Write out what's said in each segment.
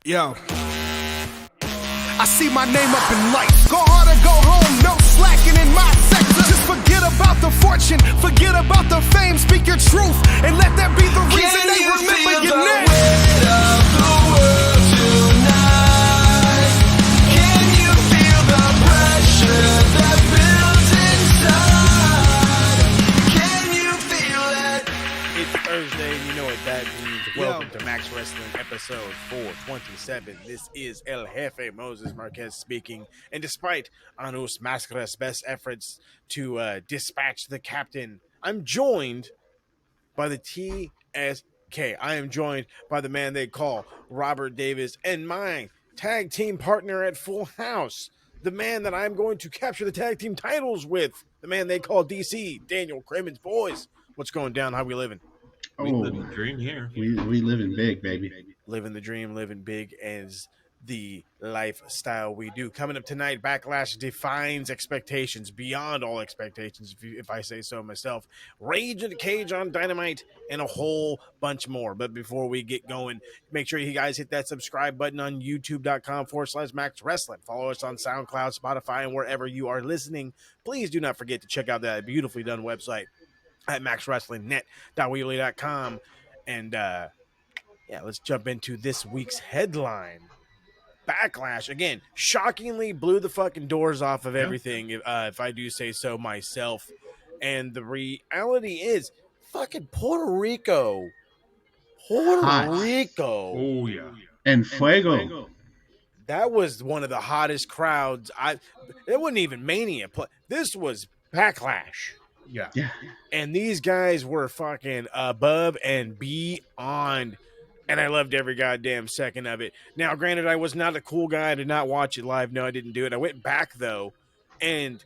Yo, I see my name up in lights. Go hard or go home, no slacking in my sector. Just forget about the fortune, forget about the fame. Speak your truth and let that be the reason they remember your name. Weight of the world tonight. Can you feel the pressure that builds inside? Can you feel it? It's Thursday, and you know what that means. Welcome to Max Wrestling episode 427. This is El Jefe Moses Marquez speaking. And despite Anus Mascaras' best efforts to dispatch the captain, I'm joined by the TSK. I am joined by the man they call Robert Davis and my tag team partner at Full House, the man that I'm going to capture the tag team titles with, the man they call DC, Daniel Crimmins. Boys, what's going down? How we living? We live in dream here. We live in big, baby. Living the dream, living big as the lifestyle we do. Coming up tonight, Backlash defines expectations beyond all expectations, if I say so myself. Rage in the Cage on Dynamite and a whole bunch more. But before we get going, make sure you guys hit that subscribe button on youtube.com/Max Wrestling. Follow us on SoundCloud, Spotify, and wherever you are listening. Please do not forget to check out that beautifully done website at maxwrestlingnet.weebly.com. And let's jump into this week's headline. Backlash, again, shockingly blew the fucking doors off of everything, if I do say so myself. And the reality is, fucking Puerto Rico. Oh, yeah. And Fuego. That was one of the hottest crowds. It wasn't even Mania. This was Backlash. Yeah. And these guys were fucking above and beyond. And I loved every goddamn second of it. Now, granted, I was not a cool guy. I did not watch it live. No, I didn't do it. I went back, though. And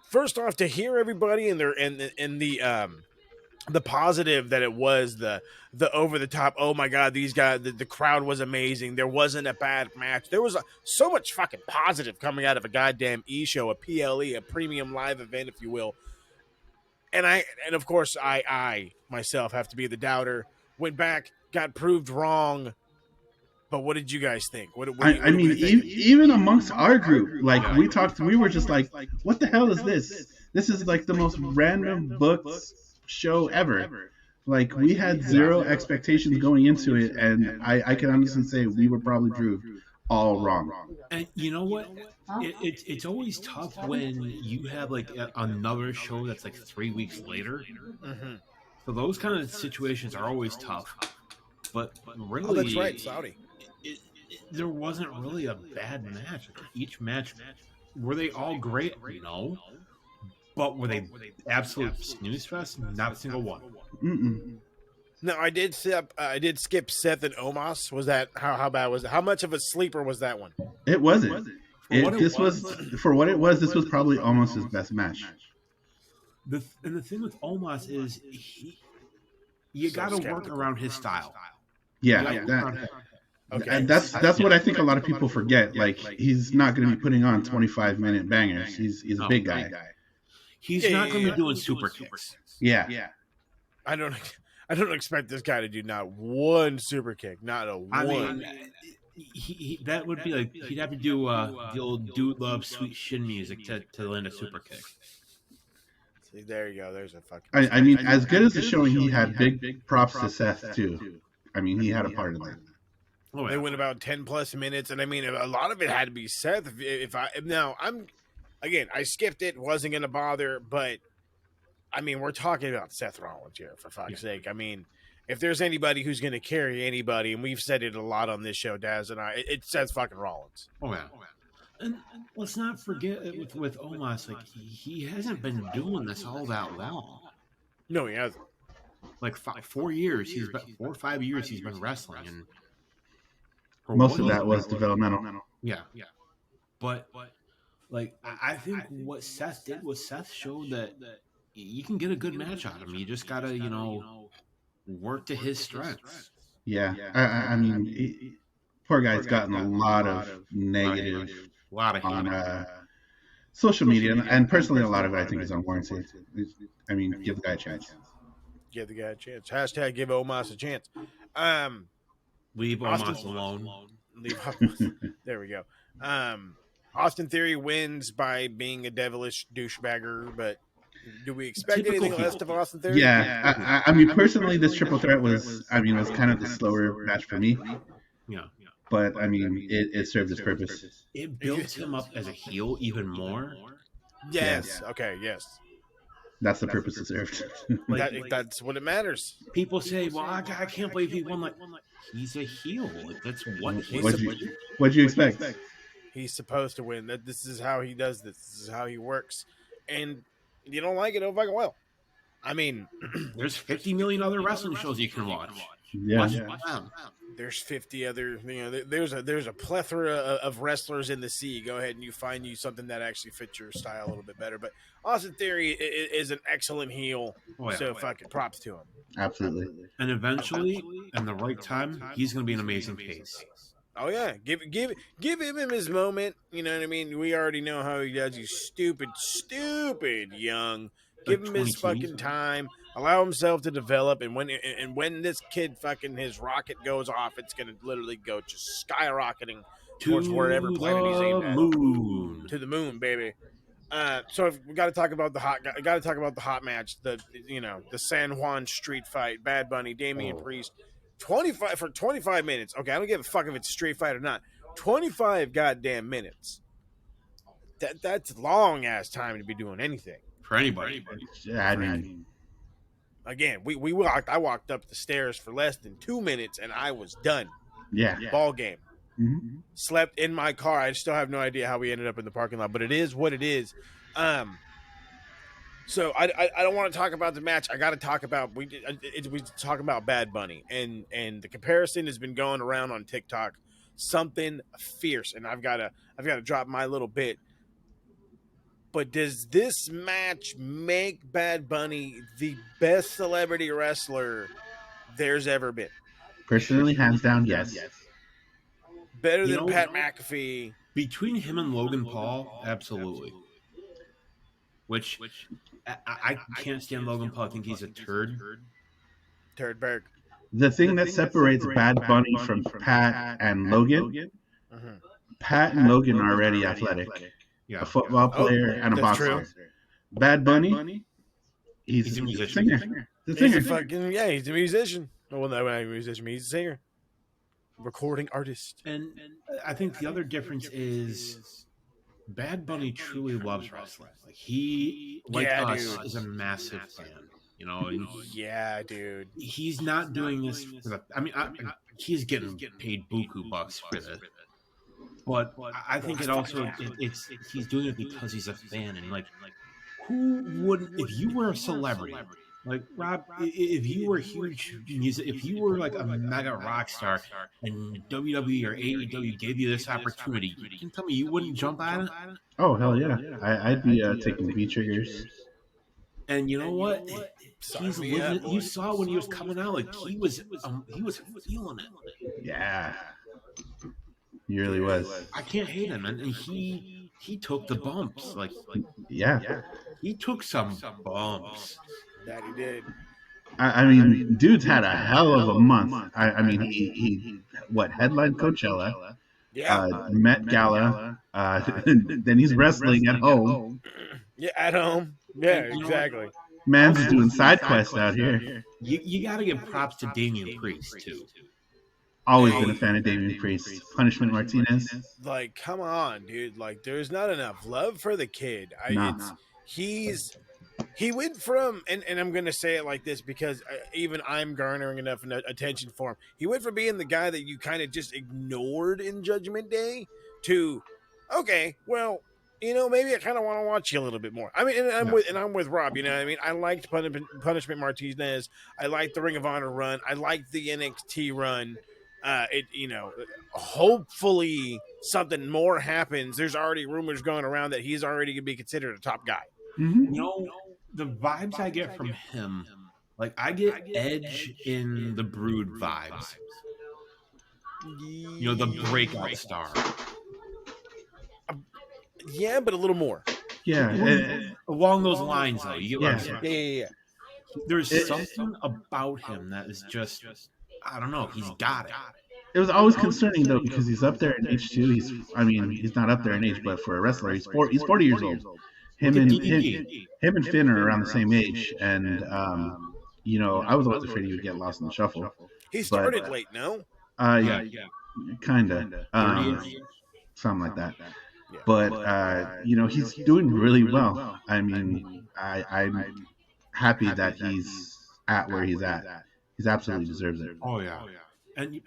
first off, to hear everybody in the positive that it was, the over the top, oh my God, these guys, the crowd was amazing. There wasn't a bad match. There was so much fucking positive coming out of a goddamn E-show, a PLE, a premium live event, if you will. And of course, I myself have to be the doubter. Went back, got proved wrong. But what did you guys think? I mean, even amongst our group, like we were just like, what the hell is this? This is like the most random books show ever. Like, we had zero expectations going into it, and I can honestly say we were probably proved all wrong. And you know what? It's always tough when you have like another show that's like 3 weeks later. Mm-hmm. So those kind of situations are always tough. But really, that's right, Saudi. There wasn't really a bad match. Each match, were they all great? No. But were they absolute snooze fest? Not a single one. Mm-mm. No, I did skip Seth and Omos. Was that how bad was it? How much of a sleeper was that one? It wasn't. This was probably almost his best match. The thing with Omos is you got to work around his style. Yeah, and that's what I think a lot of people forget. Like, he's not going to be putting on 25-minute bangers. He's a big guy. He's not going to be doing super kicks. Yeah. I don't expect this guy to do not one super kick, not a one. I mean, he that would be like he'd have to do the old Dude Love Sweet Shin music to land a super kick. See, there you go. There's a fucking. I mean, as good as the showing, he had big props to Seth too. I mean, he had a part in that. Oh, yeah. They went about 10+ minutes, and I mean, a lot of it had to be Seth. I skipped it, wasn't going to bother, but I mean, we're talking about Seth Rollins here, for fuck's sake. I mean, if there's anybody who's going to carry anybody, and we've said it a lot on this show, Daz and I, it's Seth fucking Rollins. Oh, yeah. And let's not forget with Omos, like, he hasn't been doing this all that long. No, he hasn't. Like 4 years, 4 or 5 years he's been wrestling, and most of that was developmental. Yeah. But like, I think what Seth did was Seth showed that you can get a good match out of him. You just gotta, work to his strengths. Yeah, I mean, poor guy's gotten a lot of negative on social media, and personally, a lot of it I think is unwarranted. I mean, give the guy a chance. Give the guy a chance. Hashtag give Omos a chance. Leave Austin- Omos alone. Leave there we go. Austin Theory wins by being a devilish douchebagger, but do we expect Typical anything less heel. of Austin Theory? Yeah, I mean, personally, this triple threat was kind of the slower match for me. Yeah. But I mean, it served its purpose. It built him up as a heel even more. Yes. Okay. Yes. That's the purpose it served. That's what it matters. People say, "Well, I can't believe he won." Like, he's a heel. Like, that's what he's What'd you expect? He's supposed to win. That this is how he does this. This is how he works. And you don't like it, oh fucking well. I mean, There's 50 million other wrestling shows you can watch. Yeah. Watch them. there's 50 other, there's a plethora of wrestlers in the sea. Go ahead and you find you something that actually fits your style a little bit better. But Austin Theory is an excellent heel. So fucking props to him. Absolutely. And eventually, in the right time, he's going to be an amazing face. Oh yeah, give him his moment. You know what I mean? We already know how he does. He's stupid young. Give him his 22. fucking time. Allow himself to develop. And when this kid fucking his rocket goes off, it's gonna literally go just skyrocketing towards wherever planet he's aimed at. Moon. To the moon, baby. So if we got to talk about the hot match. The San Juan street fight. Bad Bunny, Damian Priest. 25 minutes. Okay, I don't give a fuck if it's a street fight or not. 25 goddamn minutes. That's long ass time to be doing anything. For anybody. I mean, Again, I walked up the stairs for less than 2 minutes and I was done. yeah. Ball game. Mhm. Slept in my car. I still have no idea how we ended up in the parking lot, but it is what it is. So I don't want to talk about the match. I got to talk about we talk about Bad Bunny and the comparison has been going around on TikTok. Something fierce, and I've got to drop my little bit. But does this match make Bad Bunny the best celebrity wrestler there's ever been? Personally, hands down, yes. Better You than know- Pat McAfee? Between him and Logan Paul, absolutely. Which I can't stand Logan Paul. I think he's a turd. Turdberg. The thing that separates Bad Bunny from Pat and Logan, Mhm. Pat and Logan are already athletic. Yeah. A football player and a that's boxer. true. Bad Bunny, he's He's a a musician. singer. The He's a singer. fucking he's a musician. Well, not a musician. He's a singer, recording artist. And I think the other difference is Bad Bunny truly loves wrestling. Like he, like Yeah, us, dude. is a massive fan. You know, and Yeah, dude. he's not doing this for the. I mean, he's getting paid buku bucks for this. But I think it also it's he's doing it because he's a fan and like who wouldn't if you were a celebrity like Rob if you were huge music if you were like a mega rock star and WWE or AEW gave you this opportunity you can tell me you wouldn't jump at it. Oh hell yeah! I'd be taking V triggers. And you know what? He's Sign me up, living, you boy. saw when he was coming out like he was feeling it. Yeah, he really was. I can't hate him, and he took the bumps like Yeah. he took some bumps. That he did. I mean, dude's had a hell of a month. I mean, he headlined Coachella, Yeah. Met Gala, then he's wrestling at home. Yeah. At home. Yeah. And you know Exactly. Man's doing side quests out here. You got to give props to Damian Priest too. Always been a fan of Damian Priest. Punishment Martinez. Like, come on, dude. Like, there's not enough love for the kid. Nah. He went from, and I'm going to say it like this because even I'm garnering enough attention for him. He went from being the guy that you kind of just ignored in Judgment Day to, okay, well, you know, maybe I kind of want to watch you a little bit more. I mean, and I'm with Rob. You know what I mean? I liked Punishment Martinez. I liked the Ring of Honor run. I liked the NXT run. Hopefully something more happens. There's already rumors going around that he's already going to be considered a top guy. Mhm. You know, the vibes I get from him, like I get Edge in the Brood vibes. You know, the breakout star. Yeah, but a little more. Yeah. Along those lines, though, you get what I'm Yeah. saying. Yeah. There's something about him that is just, I don't know, he's got it. It was always concerning though because he's up there in age too. I mean, he's not up there in age, but for a wrestler, he's 40 years old. Him Look at and DDP. him and Finn are around the same age, and you know, I was always afraid he would get lost in the shuffle. He started late, no? Yeah, kinda, 30-ish. something like that. Yeah. But you know, he's doing really well. I mean, I'm happy that he's at where he's at. He's absolutely deserves it. Oh yeah.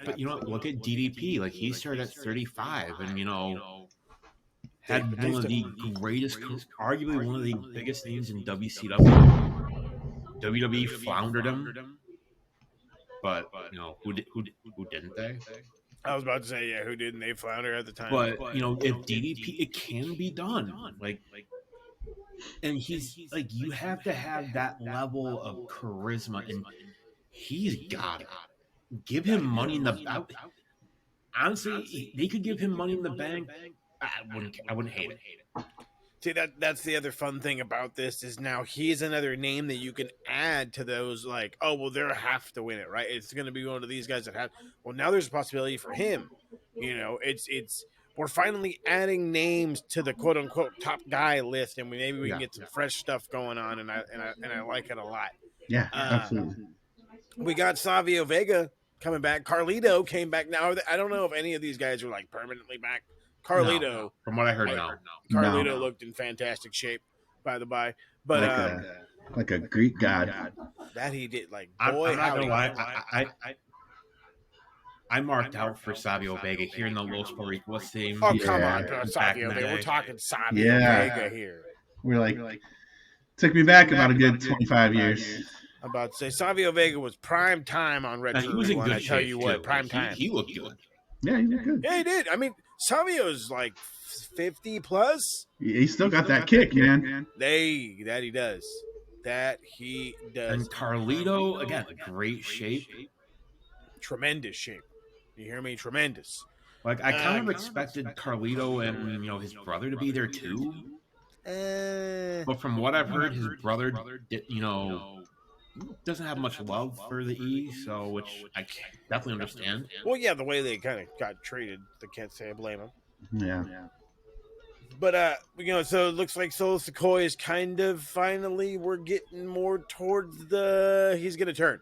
But you know, look at DDP. Like he started at 35, and you know, had one of the greatest, arguably one of the biggest names in WCW. WWE floundered him, but you know, who didn't they? I was about to say, yeah, who didn't? They flounder at the time. But you know, if DDP, it can be done. Like, and he's like, you have to have that level of charisma, and he's got it. Give him money in the. Honestly, they could give him money in the bank. I wouldn't hate it. See, that's the other fun thing about this is now he's another name that you can add to those, like, oh, well, they'll have to win it, right? It's going to be one of these guys that have. Well, now there's a possibility for him. You know, it's we're finally adding names to the quote unquote top guy list, and maybe we can get some fresh stuff going on, and I like it a lot. Yeah, absolutely. We got Savio Vega coming back. Carlito came back. Now I don't know if any of these guys are like permanently back. Carlito, No. From what I heard, no. Carlito looked in fantastic shape, by the by. But like a Greek god. that he did, like, I'm boy, not howdy. gonna lie. I marked out for Savio Vega here in the Los Boricuas team. Oh, come Yeah. on, bro. Back Savio in the Vega. We're day. talking Savio Yeah. Vega here. We're like, took me back about a good 25 years. I'm about to say Savio Vega was prime time on Red Now, he was in Rewind. good I tell shape, you what, too. prime time. He looked good. Yeah, he did good. Yeah, he did. I mean, Savio's like 50 plus. He still got that kick, man. That he does. That he does. And Carlito, again, great shape. Tremendous shape. You hear me? Tremendous. Like I kind of expected Carlito and his brother to be there too. But from what I've heard, his brother, doesn't have much love for the E, so which I can definitely understand. Well, yeah, the way they kind of got treated, I can't say I blame him. Yeah. But so it looks like Solo Sikoa is kind of finally we're getting more towards he's gonna turn.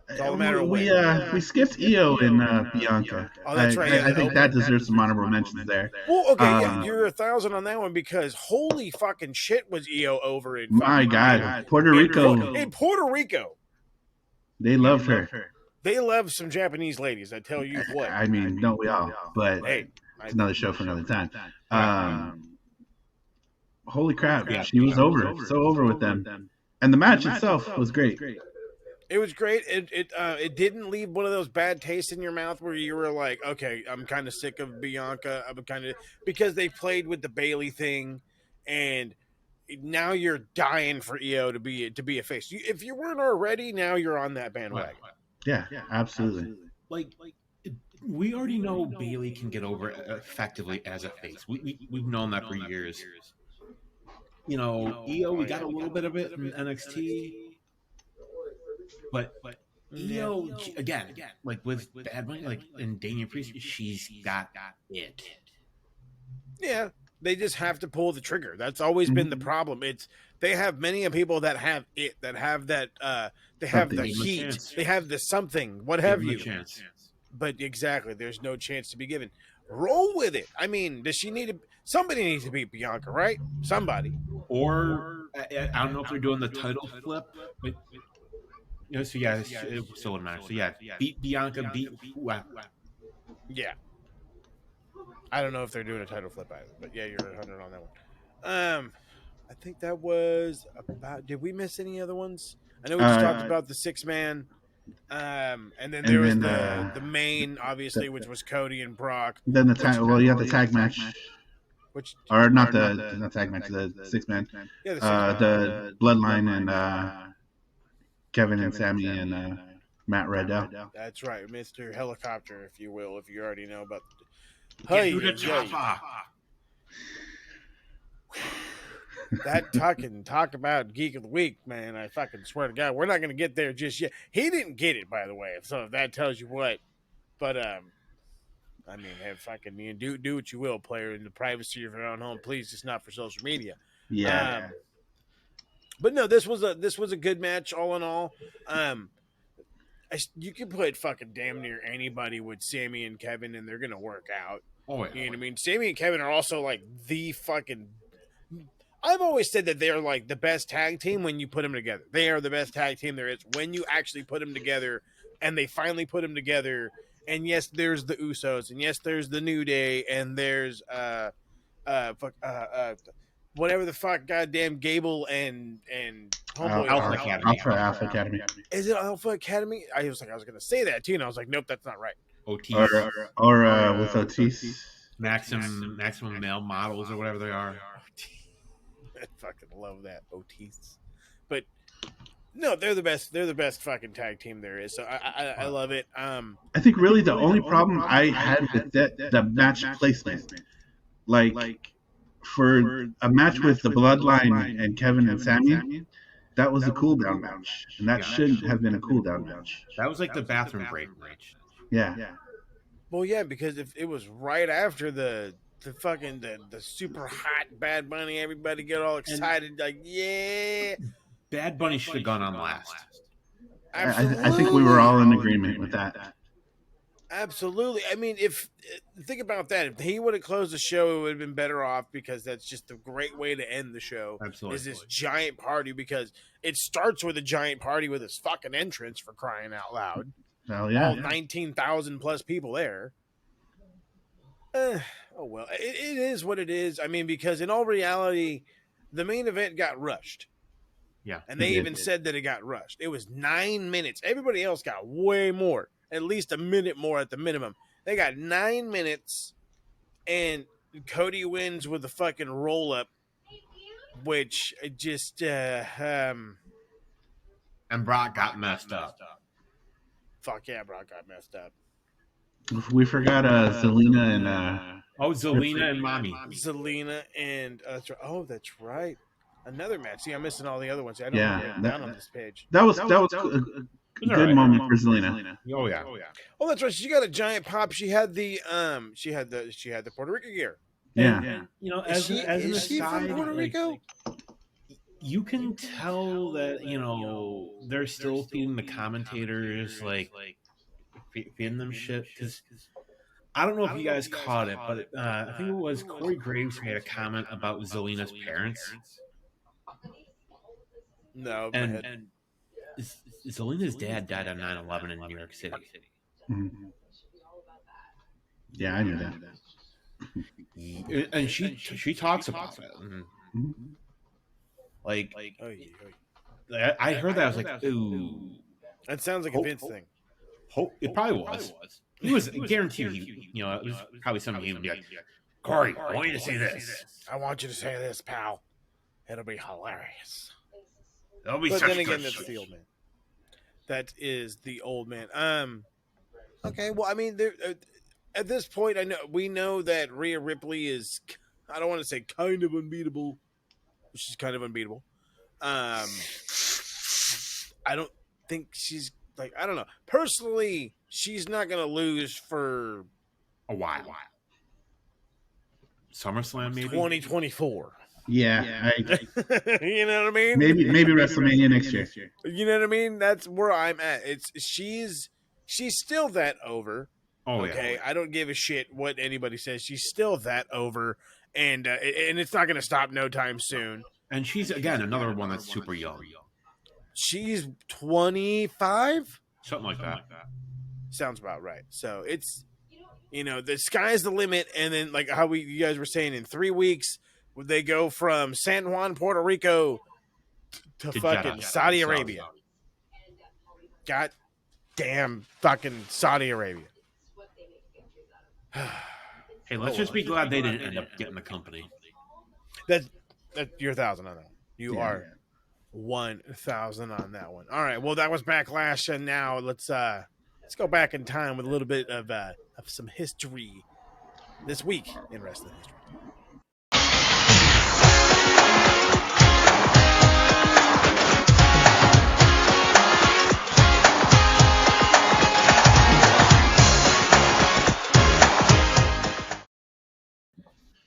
It's all a matter of when. We skipped Io and Bianca. Oh, that's right. I think that deserves some honorable mentions there. Well, okay, yeah, you're 1,000 on that one because holy fucking shit was Io over in My God, Puerto Rico, In Puerto Rico, they loved her. they love some Japanese ladies. I tell you what. I mean, don't we all? But Hey, it's another show for another time. Holy crap, she was so over with them, and the match itself was great. it was great. It didn't leave one of those bad tastes in your mouth where you were like, okay, I'm kind of sick of Bianca. I'm kind of because they played with the Bailey thing, and now you're dying for Io to be a face. If you weren't already, now you're on that bandwagon. Yeah, absolutely. Like we already know Bailey can get over effectively as a face. We've known that for years. Io, we got a little bit of it in NXT, but Io again, like with Bad Bunny, like in Damian Priest, she's got it. Yeah, they just have to pull the trigger. That's always been the problem. They have many people that have it, that have that they have the Give 'em a heat, chance. they have the something, what have Give 'em you. a chance. But exactly, there's no chance to be given. Roll with it. I mean, does she need to? Somebody needs to beat Bianca, right? Somebody. Or I don't know if they're doing the title flip, but so yeah, it still wouldn't matter. So yeah, beat Bianca, beat whoever. Yeah. I don't know if they're doing a title flip either, but yeah, you're 100 on that one. I think that was about. Did we miss any other ones? I know we just talked about the 6-man. And then there was the main, obviously, which was Cody and Brock. Then the tag. Well, you have the tag match, Which or not the tag match, the 6-man. yeah, the 6-man. The Bloodline and Kevin and Sammy and Matt Riddell. That's right, Mr. Helicopter, if you will, if you already know about. Get to the Hey, chopper. that talk about Geek of the Week, man. I fucking swear to God, we're not gonna get there just yet. He didn't get it, by the way. So if that tells you what, But I mean, have fucking do what you will, player, in the privacy of your own home, please. Just not for social media. Yeah. But no, this was a good match all in all. You can put fucking damn near anybody with Sammy and Kevin, and they're gonna work out. Oh, yeah. You know what I mean? Sammy and Kevin are also like the fucking. I've always said that they're like the best tag team when you put them together. They are the best tag team there is when you actually put them together, and they finally put them together. And yes, there's the Usos, and yes, there's the New Day, and there's whatever the fuck, goddamn Gable and homeboy Alpha Academy. Alpha Academy. Is it Alpha Academy? I was gonna say that too, and I was like, nope, that's not right. Otis, Or with Otis. maximum male models or whatever they are. I fucking love that Otis, but no, they're the best. They're the best fucking tag team there is. So I love it. I think really the only problem I had with the match placement, like for a match with the Bloodline and Kevin and Sami, that was a cool down match, and that shouldn't have been a cool down match. That was like the bathroom break match. Yeah. Well, yeah, because if it was right after the fucking the super hot Bad Bunny, everybody get all excited, like yeah. Bad Bunny should have gone on last. I think we were all in agreement with that. Absolutely. I mean, think about that. If he would have closed the show, it would have been better off, because that's just a great way to end the show. Absolutely. Is this giant party, because it starts with a giant party with his fucking entrance, for crying out loud. Hell yeah. All 19,000 plus people there. Oh well, it is what it is. I mean, because in all reality, the main event got rushed. Yeah. And they even said that it got rushed. It was 9 minutes. Everybody else got way more, at least a minute more at the minimum. They got 9 minutes, and Cody wins with a fucking roll up, which just And Brock got messed up. fuck yeah, Brock got messed up. We forgot Zelina and Zelina and Mommy. Zelina and that's right. Another match. See, I'm missing all the other ones. I don't Yeah, have it down on this page. that was a good moment for Zelina. Oh yeah. Oh, that's right. She got a giant pop. She had the Puerto Rico gear. Yeah. And, you know, Is she from Puerto Rico? You can tell that, you know, they're still feeding the commentators, like feeding them shit, because I don't know if you guys caught it, but I think it was Corey Graves who made a comment about Zelina's parents. No, And Zelina's dad died on 9/11 in New York City. Mhm. Yeah, I knew that. And she talks about it. Mhm. Like, oh, yeah. I heard that. I was like, ooh. That sounds like a Vince thing. It probably was. He was guaranteed. It was probably something he would be like, Corey, I want you to say this. I want you to say this, pal. It'll be hilarious. That'll be But such then a again, good that's show. the old man. That is the old man. Okay, well, I mean, at this point, we know that Rhea Ripley is, I don't want to say kind of unbeatable. She's kind of unbeatable. I don't think she's like, I don't know. Personally, she's not going to lose for A while. SummerSlam, maybe? 2024. Yeah, You know what I mean? maybe WrestleMania next year. You know what I mean? That's where I'm at. She's still that over. Oh, Okay, yeah. I don't give a shit what anybody says. She's still that over, and it's not going to stop no time soon. And she's, again, another one that's super young. She's 25. Something like that. Sounds about right. So it's, the sky's the limit, and then like how you guys were saying, in 3 weeks they go from San Juan, Puerto Rico, to fucking Jeddah, Saudi Arabia. God damn fucking Saudi Arabia. Hey, let's just be glad they didn't end up getting the company. That you're 1,000 on that one. You Yeah. are 1,000 on that one. All right. Well, that was Backlash, and now let's go back in time with a little bit of some history this week in wrestling history.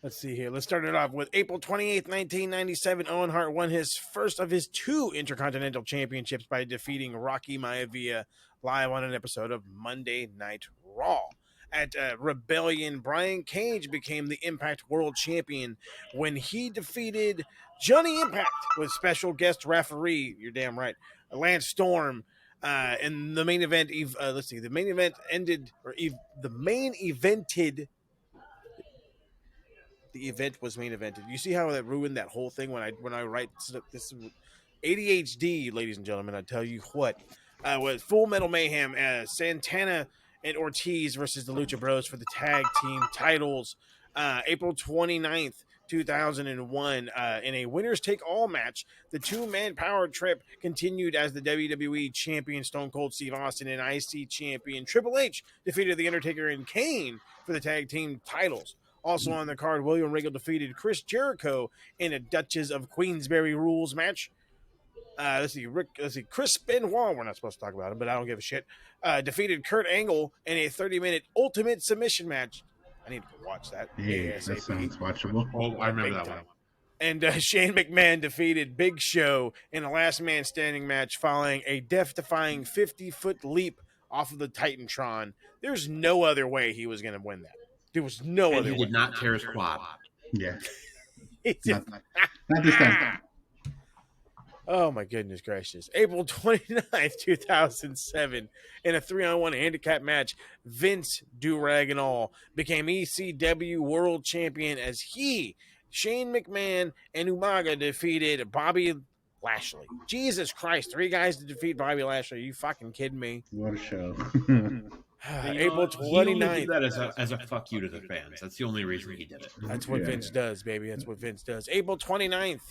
Let's see here. Let's start it off with April 28th, 1997. Owen Hart won his first of his 2 Intercontinental Championships by defeating Rocky Maivia live on an episode of Monday Night Raw. At Rebellion, Brian Cage became the Impact World Champion when he defeated Johnny Impact with special guest referee, you're damn right, Lance Storm. In the main event, let's see, the main event ended, or the main evented. The event was main evented. You see how that ruined that whole thing when I write this ADHD, ladies and gentlemen. I tell you what, with Full Metal Mayhem, Santana and Ortiz versus the Lucha Bros for the tag team titles. April 29th, 2001, in a winners take all match, the 2-man power trip continued as the WWE champion Stone Cold Steve Austin and IC champion Triple H defeated The Undertaker and Kane for the tag team titles. Also on the card, William Regal defeated Chris Jericho in a Duchess of Queensberry rules match. Let's see, Chris Benoit, we're not supposed to talk about him, but I don't give a shit, defeated Kurt Angle in a 30-minute ultimate submission match. I need to watch that. Hey, that sounds watchable. Oh, I remember that one. And Shane McMahon defeated Big Show in a last man standing match following a death-defying 50-foot leap off of the Titantron. There's no other way he was going to win that. There was no And other he way. did not tear his quad. Yeah. He did Not this time. Oh, my goodness gracious. April 29th, 2007, in a 3-on-1 handicap match, Vince Durag and all became ECW World Champion as Shane McMahon, and Umaga defeated Bobby Lashley. Jesus Christ, 3 guys to defeat Bobby Lashley. Are you fucking kidding me? What a show. April He only 29th. did that as a fuck you to the fans. That's the only reason he did it. That's what Vince does, baby. That's what Vince does. April 29th,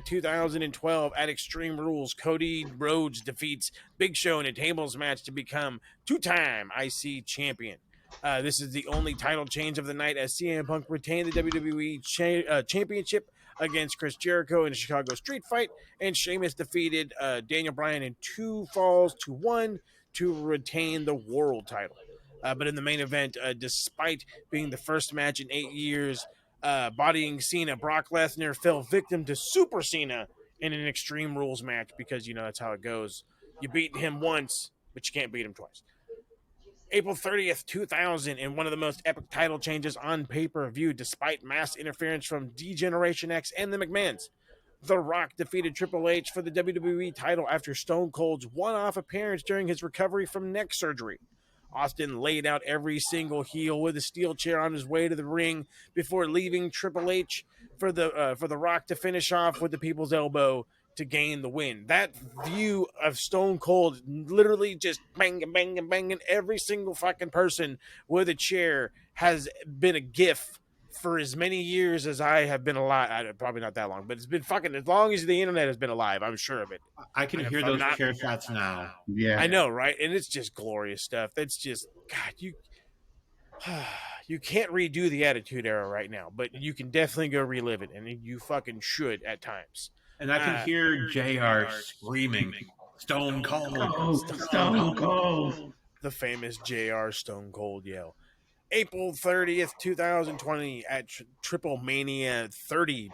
2012, at Extreme Rules, Cody Rhodes defeats Big Show in a tables match to become 2-time IC champion. This is the only title change of the night as CM Punk retained the WWE championship against Chris Jericho in a Chicago street fight, and Sheamus defeated Daniel Bryan in 2 falls to 1 to retain the world title. But in the main event, despite being the first match in 8 years, bodying Cena, Brock Lesnar fell victim to Super Cena in an Extreme Rules match because, you know, that's how it goes. You beat him once, but you can't beat him twice. April 30th, 2000, in one of the most epic title changes on pay-per-view, despite mass interference from D-Generation X and the McMahons. The Rock defeated Triple H for the WWE title after Stone Cold's one-off appearance during his recovery from neck surgery. Austin laid out every single heel with a steel chair on his way to the ring before leaving Triple H for the Rock to finish off with the People's Elbow to gain the win. That view of Stone Cold literally just banging every single fucking person with a chair has been a gif for as many years as I have been alive. Probably not that long, but it's been fucking as long as the internet has been alive. I'm sure of it. I can hear those chair shots now. Yeah. I know, right? And it's just glorious stuff. That's just, God, you can't redo the Attitude Era right now, but you can definitely go relive it, and you fucking should at times. And I can hear JR screaming, Stone Cold. Oh, Stone Cold. The famous JR Stone Cold yell. April 30th, 2020, at Triple Mania 30,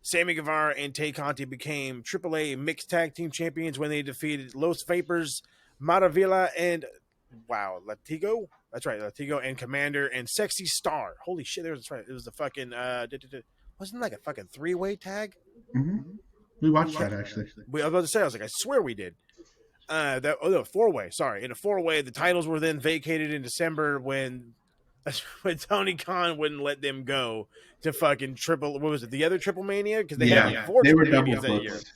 Sammy Guevara and Tay Conti became AAA Mixed Tag Team Champions when they defeated Los Vapors, Maravilla, and Latigo. That's right, Latigo and Commander and Sexy Star. Holy shit, that's right. It was the fucking wasn't it like a fucking 3-way tag? Mm-hmm. We watched that actually. I was about to say, I swear we did. 4-way. Sorry, in a 4-way, the titles were then vacated in December when Tony Khan wouldn't let them go to fucking What was it? The other Triple Mania? Because they had like 4 they were Triple double Manias that year. books.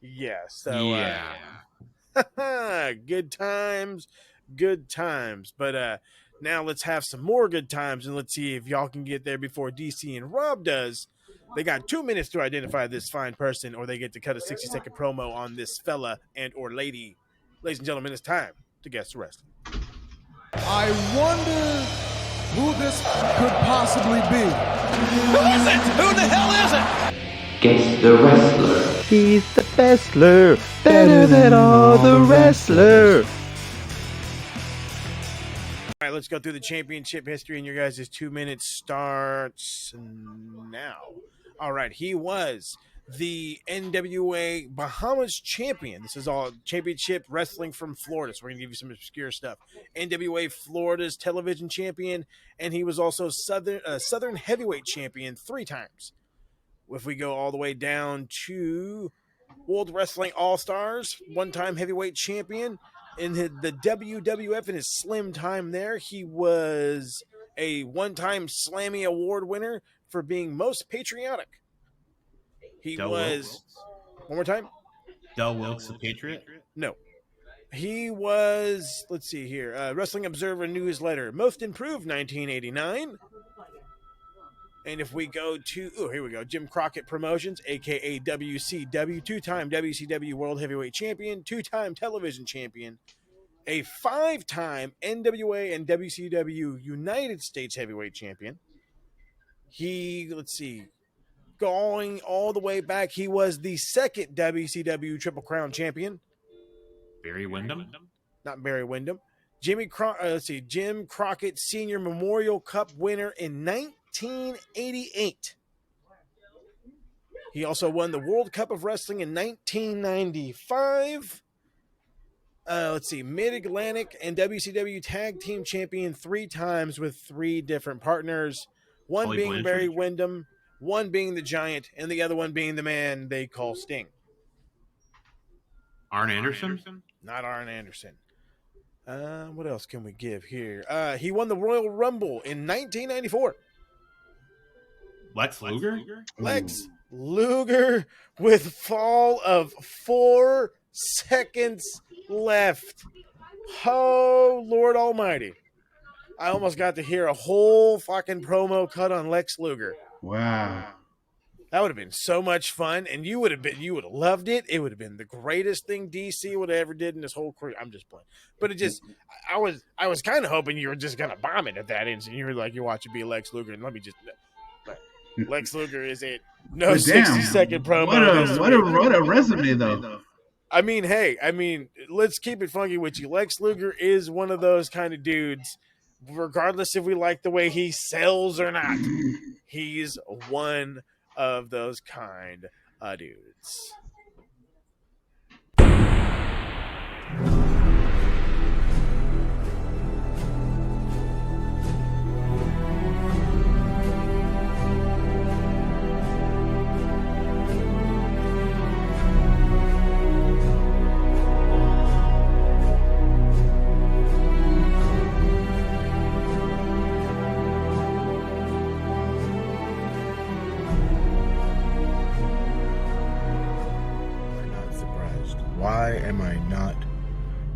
Yeah. So good times. But now let's have some more good times, and let's see if y'all can get there before DC and Rob does. They got 2 minutes to identify this fine person, or they get to cut a 60-second promo on this fella and or lady. Ladies and gentlemen, it's time to guess the rest. I wonder who this could possibly be. Who is it? Who the hell is it? Guess the wrestler. He's the wrestler, better than all the wrestlers. All right, right, let's go through the championship history, and your guys' 2 minutes starts now. All right, he was the NWA Bahamas champion. This is all championship wrestling from Florida, so we're going to give you some obscure stuff. NWA Florida's television champion, and he was also Southern heavyweight champion 3 times. If we go all the way down to World Wrestling All-Stars, 1-time heavyweight champion. In the WWF in his slim time there, he was a 1-time Slammy Award winner for being most patriotic. He Del was... Wilkes. One more time? Del Wilkes, the Patriot? No. He was, let's see here, Wrestling Observer Newsletter, Most Improved 1989. And if we go to, here we go, Jim Crockett Promotions, a.k.a. WCW, 2-time WCW World Heavyweight Champion, 2-time television champion, a 5-time NWA and WCW United States Heavyweight Champion. He, let's see, going all the way back, he was the 2nd WCW Triple Crown Champion. Barry Windham? Not Barry Windham. Jim Crockett Senior Memorial Cup winner in 1988. He also won the World Cup of Wrestling in 1995. Mid-Atlantic and WCW Tag Team Champion 3 times with 3 different partners. One Tully being Blanchard. Barry Windham, one being the Giant, and the other one being the man they call Sting. Arn Anderson? Not Arn Anderson. What else can we give here? He won the Royal Rumble in 1994. Lex Luger? Lex Luger with fall of 4 seconds left. Oh, Lord Almighty. I almost got to hear a whole fucking promo cut on Lex Luger. Wow. That would have been so much fun, and you would have loved it. It would have been the greatest thing DC would have ever did in his whole career. I'm just playing, but it just, I was kind of hoping you were just gonna bomb it at that instant. You were like, you're watching be Lex Luger, and let me just, Lex Luger is it? No, 60-second promo. What a resume though. I mean, hey, let's keep it funky with you. Lex Luger is one of those kind of dudes. Regardless if we like the way he sells or not, he's one of those kind of dudes. Why am I not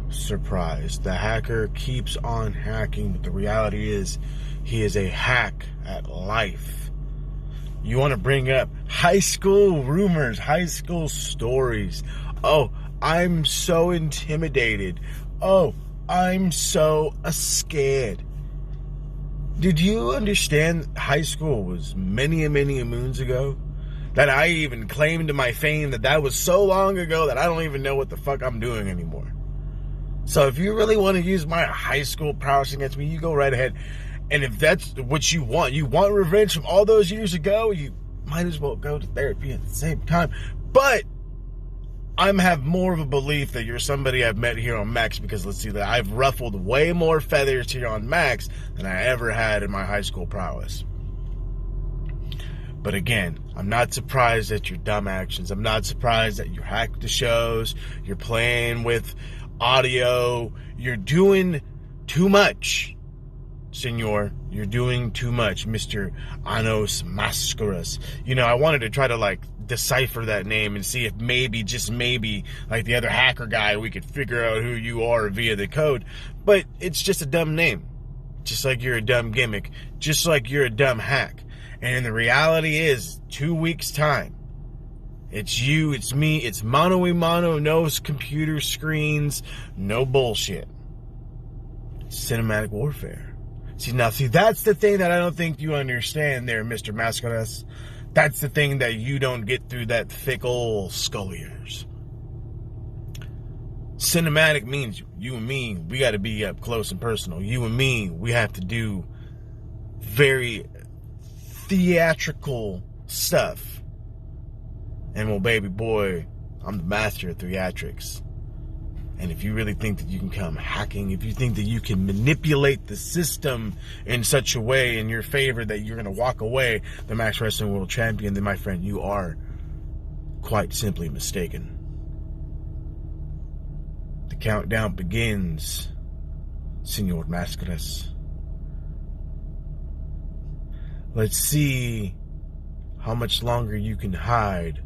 surprised? The hacker keeps on hacking, but the reality is he is a hack at life. You want to bring up high school rumors, high school stories. Oh, I'm so intimidated. Oh, I'm so scared. Did you understand high school was many moons ago? That I even claimed to my fame that was so long ago that I don't even know what the fuck I'm doing anymore. So if you really want to use my high school prowess against me, you go right ahead. And if that's what you want revenge from all those years ago, you might as well go to therapy at the same time. But I have more of a belief that you're somebody I've met here on Max, because let's see, that I've ruffled way more feathers here on Max than I ever had in my high school prowess. But again, I'm not surprised at your dumb actions. I'm not surprised that you hacked the shows. You're playing with audio. You're doing too much, senor. You're doing too much, Mr. Anos Mascaras. You know, I wanted to try to, decipher that name and see if maybe, just maybe, like the other hacker guy, we could figure out who you are via the code. But it's just a dumb name. Just like you're a dumb gimmick. Just like you're a dumb hack. And the reality is, 2 weeks' time, it's you, it's me, it's mano a mano, no computer screens, no bullshit. Cinematic warfare. See, that's the thing that I don't think you understand there, Mr. Mascaras. That's the thing that you don't get through that thick old skull ears. Cinematic means you and me, we got to be up close and personal. You and me, we have to do very theatrical stuff. And well, baby boy, I'm the master of theatrics. And if you really think that you can come hacking, if you think that you can manipulate the system in such a way in your favor that you're going to walk away the Max Wrestling World Champion, then my friend, you are quite simply mistaken. The countdown begins, Senor Mascaras. Let's see how much longer you can hide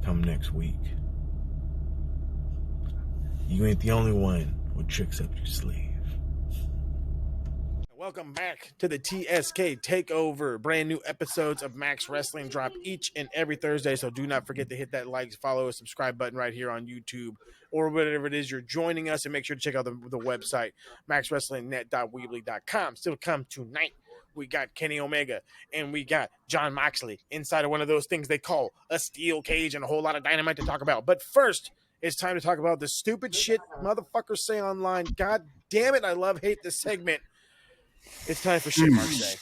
come next week. You ain't the only one with tricks up your sleeve. Welcome back to the TSK Takeover. Brand new episodes of Max Wrestling drop each and every Thursday, so do not forget to hit that like, follow, subscribe button right here on YouTube or whatever it is you're joining us, and make sure to check out the website, maxwrestlingnet.weebly.com. Still come tonight. We got Kenny Omega and we got Jon Moxley inside of one of those things they call a steel cage, and a whole lot of dynamite to talk about. But first, it's time to talk about the stupid shit motherfuckers say online. God damn it, I hate this segment. It's time for Shit Mark Say.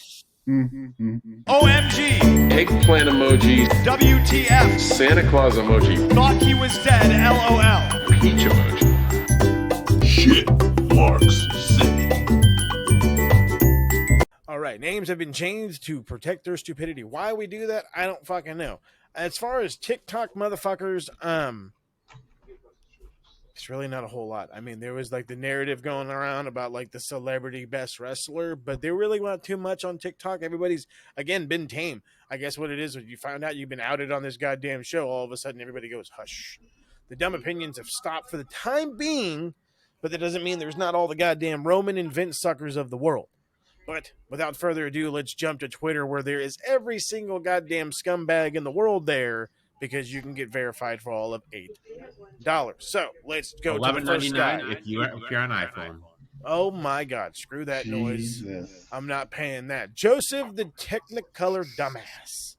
OMG. Eggplant emoji, WTF. Santa Claus emoji, Thought he was dead. LOL. peach emoji. Shit Marks Say. All right, names have been changed to protect their stupidity. Why we do that, I don't fucking know. As far as TikTok motherfuckers, it's really not a whole lot. I mean, there was like the narrative going around about like the celebrity best wrestler, but there really not too much on TikTok. Everybody's, again, been tame. I guess what it is, when you find out you've been outed on this goddamn show, all of a sudden everybody goes, hush. The dumb opinions have stopped for the time being, but that doesn't mean there's not all the goddamn Roman and Vince suckers of the world. But without further ado, let's jump to Twitter, where there is every single goddamn scumbag in the world there, because you can get verified for all of $8. So let's go to the first guy. $11.99 if you're on iPhone. Oh my God, screw that noise. Jesus. I'm not paying that. Joseph the Technicolor Dumbass.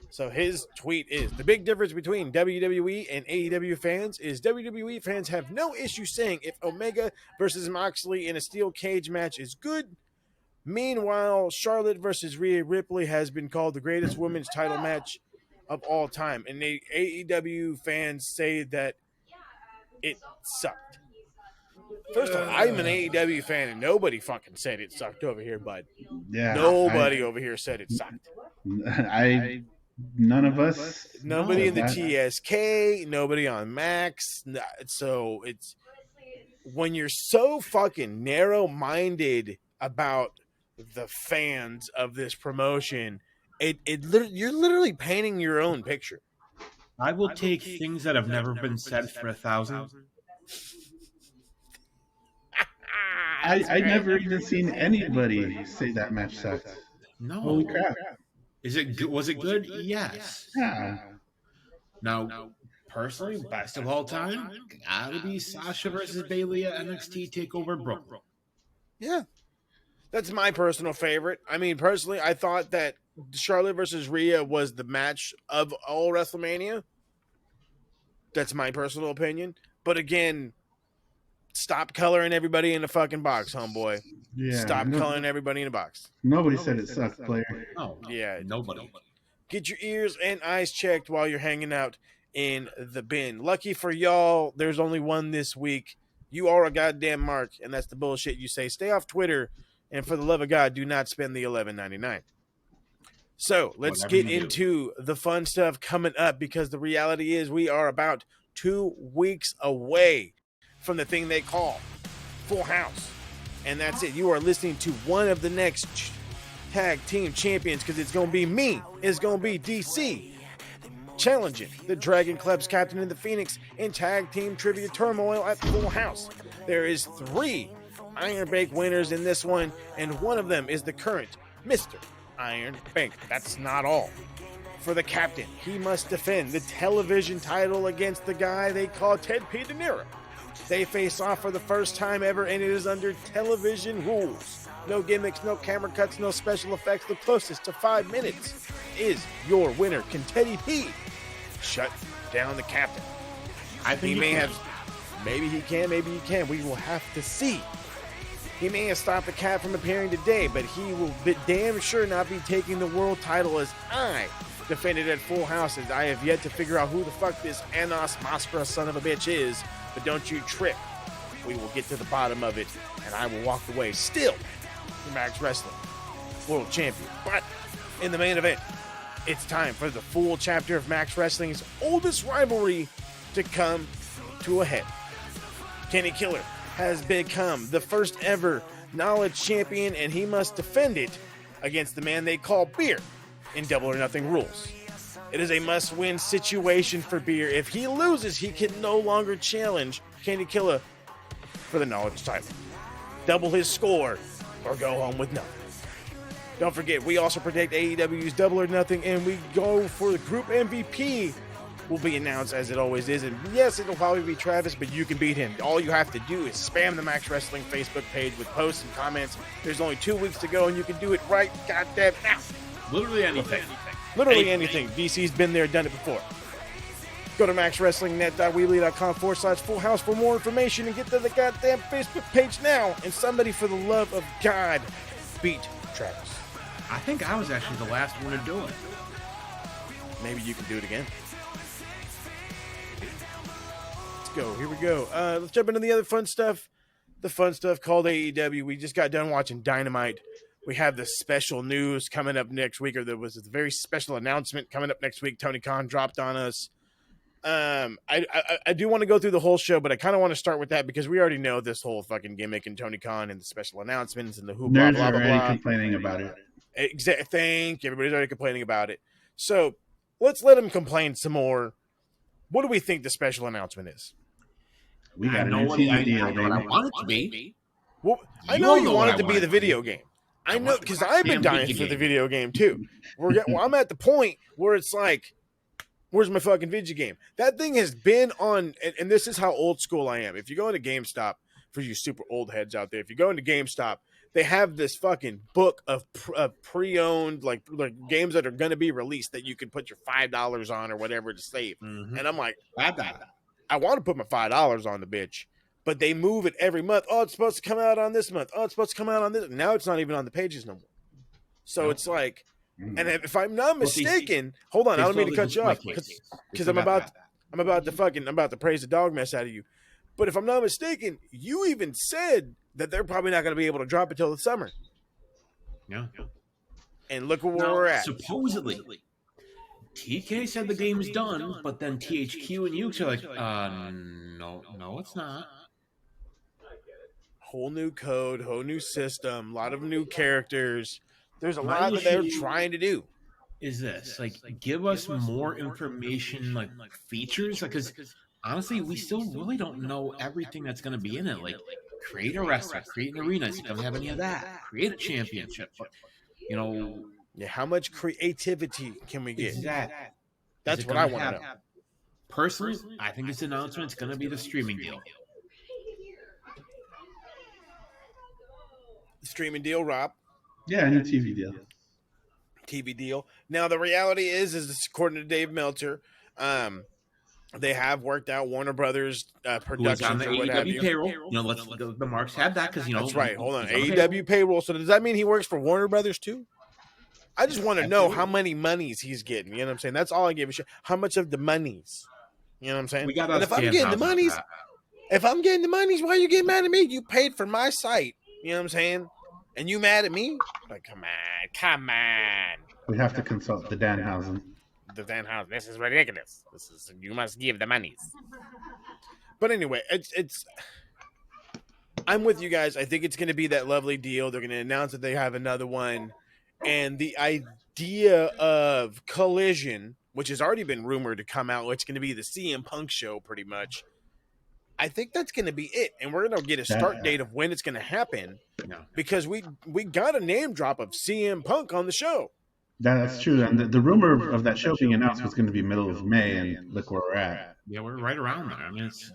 So his tweet is, the big difference between WWE and AEW fans is WWE fans have no issue saying if Omega versus Moxley in a steel cage match is good. Meanwhile, Charlotte versus Rhea Ripley has been called the greatest women's title match of all time, and the AEW fans say that it sucked. First of all, I'm an AEW fan, and nobody fucking said it sucked over here, bud. Yeah. Nobody over here said it sucked. None of us. Nobody in the that- TSK, nobody on Max. So it's when you're so fucking narrow-minded about the fans of this promotion, you're literally painting your own picture. I will take things that have never been said for 1,000. I never even seen anybody say that match sucked. No. Holy crap. Is it good? Was it good? Yes. Yeah. Now, personally, best of all time, gotta be Sasha versus Bayley at NXT TakeOver Brooklyn. Yeah. That's my personal favorite. I mean, personally, I thought that Charlotte versus Rhea was the match of all WrestleMania. That's my personal opinion. But again, stop coloring everybody in the fucking box, homeboy. Yeah. Stop coloring everybody in the box. Nobody said it sucked, player. No. Yeah. Nobody. Get your ears and eyes checked while you're hanging out in the bin. Lucky for y'all, there's only one this week. You are a goddamn mark, and that's the bullshit you say. Stay off Twitter, and for the love of God, do not spend the $11.99. So let's Whatever get you do. into the fun stuff coming up, because the reality is we are about 2 weeks away from the thing they call Full House. And that's it. You are listening to one of the next tag team champions, because it's going to be me. It's going to be DC challenging the Dragon Club's captain in the Phoenix in tag team trivia turmoil at Full House. There is 3 Iron Bank winners in this one, and one of them is the current Mr. Iron Bank. That's not all. For the captain, he must defend the television title against the guy they call Ted P. De Niro. They face off for the first time ever, and it is under television rules. No gimmicks, no camera cuts, no special effects. The closest to 5 minutes is your winner. Can Teddy P shut down the captain? I think He may have Maybe he can, maybe he can't. We will have to see. He may have stopped the cat from appearing today, but he will be damn sure not be taking the world title as I defended at Full House, as I have yet to figure out who the fuck this Anos Maskara son of a bitch is. But don't you trip. We will get to the bottom of it, and I will walk away still the Max Wrestling World Champion. But in the main event, it's time for the full chapter of Max Wrestling's oldest rivalry to come to a head. Kenny Killer has become the first ever Knowledge Champion, and he must defend it against the man they call Beer in Double or Nothing rules. It is a must-win situation for Beer. If he loses, he can no longer challenge Kenny Killer for the Knowledge title. Double his score or go home with nothing. Don't forget, we also predict AEW's Double or Nothing, and we go for the group MVP. Will be announced as it always is, and yes, it'll probably be Travis, but you can beat him. All you have to do is spam the Max Wrestling Facebook page with posts and comments. There's only 2 weeks to go, and you can do it right goddamn now. Literally anything. Literally anything. DC's been there, done it before. Go to maxwrestlingnet.weebly.com/Full House for more information and get to the goddamn Facebook page now. And somebody, for the love of God, beat Travis. I think I was actually the last one to do it. Maybe you can do it again. Go. Here we go. Let's jump into the other fun stuff. The fun stuff called AEW. We just got done watching Dynamite. We have the special news coming up next week, or there was a very special announcement coming up next week. Tony Khan dropped on us. I do want to go through the whole show, but I kind of want to start with that because we already know this whole fucking gimmick and Tony Khan and the special announcements and the who blah Nerds blah are blah already blah. complaining about it. Thank you. Everybody's already complaining about it. So let's let him complain some more. What do we think the special announcement is? We got a know new what TV I deal, know what I baby. want it to be. Well, I You know all you know want what it to I be want the it to be. video game. I know, want because the I've been goddamn dying video for the game. video game too. I'm at the point where it's like, where's my fucking video game? That thing has been on, and this is how old school I am. If you go into GameStop, for you super old heads out there, if you go into GameStop, they have this fucking book of pre-owned like games that are going to be released that you can put your $5 on or whatever to save. Mm-hmm. And I'm like, I want to put my $5 on the bitch, but they move it every month. Oh, it's supposed to come out on this month. Oh, it's supposed to come out on this. Now it's not even on the pages no more. So it's like, and if I'm not mistaken, hold on, I don't mean to cut you off because I'm about to praise the dog mess out of you. But if I'm not mistaken, you even said that they're probably not going to be able to drop it till the summer. Yeah. And look where we're at. Supposedly, TK said the game's done, but then THQ and Ukes are like, no, it's not. Whole new code, whole new system, a lot of new characters. There's a My lot that they're issue trying to do. Is this like give us more information, like features? Like, because honestly, we still really don't know everything that's going to be in it. Like, create a wrestler, create an arena. You don't have any of that. Create a championship. But, Yeah, how much creativity can we get? is that? That's is it what I gonna want to have- know. Personally, I think this announcement is going to be the streaming deal. Streaming deal, Rob. Yeah, a new TV deal. TV deal. Now the reality is according to Dave Meltzer, they have worked out Warner Brothers Who is on productions the or what have AEW you. payroll? Let's the Marks have that because That's right. Hold on, he's the AEW payroll. So does that mean he works for Warner Brothers too? I just want to know how many monies he's getting. You know what I'm saying? That's all I give a shit. How much of the monies? You know what I'm saying? We got and if I'm getting the monies, why you get mad at me? You paid for my site. You know what I'm saying? And you mad at me? Like, come on. We have to consult the Danhausen. The Danhausen. This is ridiculous. You must give the monies. But anyway, it's. I'm with you guys. I think it's going to be that lovely deal. They're going to announce that they have another one, and the idea of Collision, which has already been rumored to come out, it's going to be the CM Punk show, pretty much. I think that's going to be it, and we're going to get a start date of when it's going to happen, because we got a name drop of CM Punk on the show. That's true, and the rumor of that show being announced was going to be middle of May, and look where we're at. Yeah, we're right around there. I mean, it's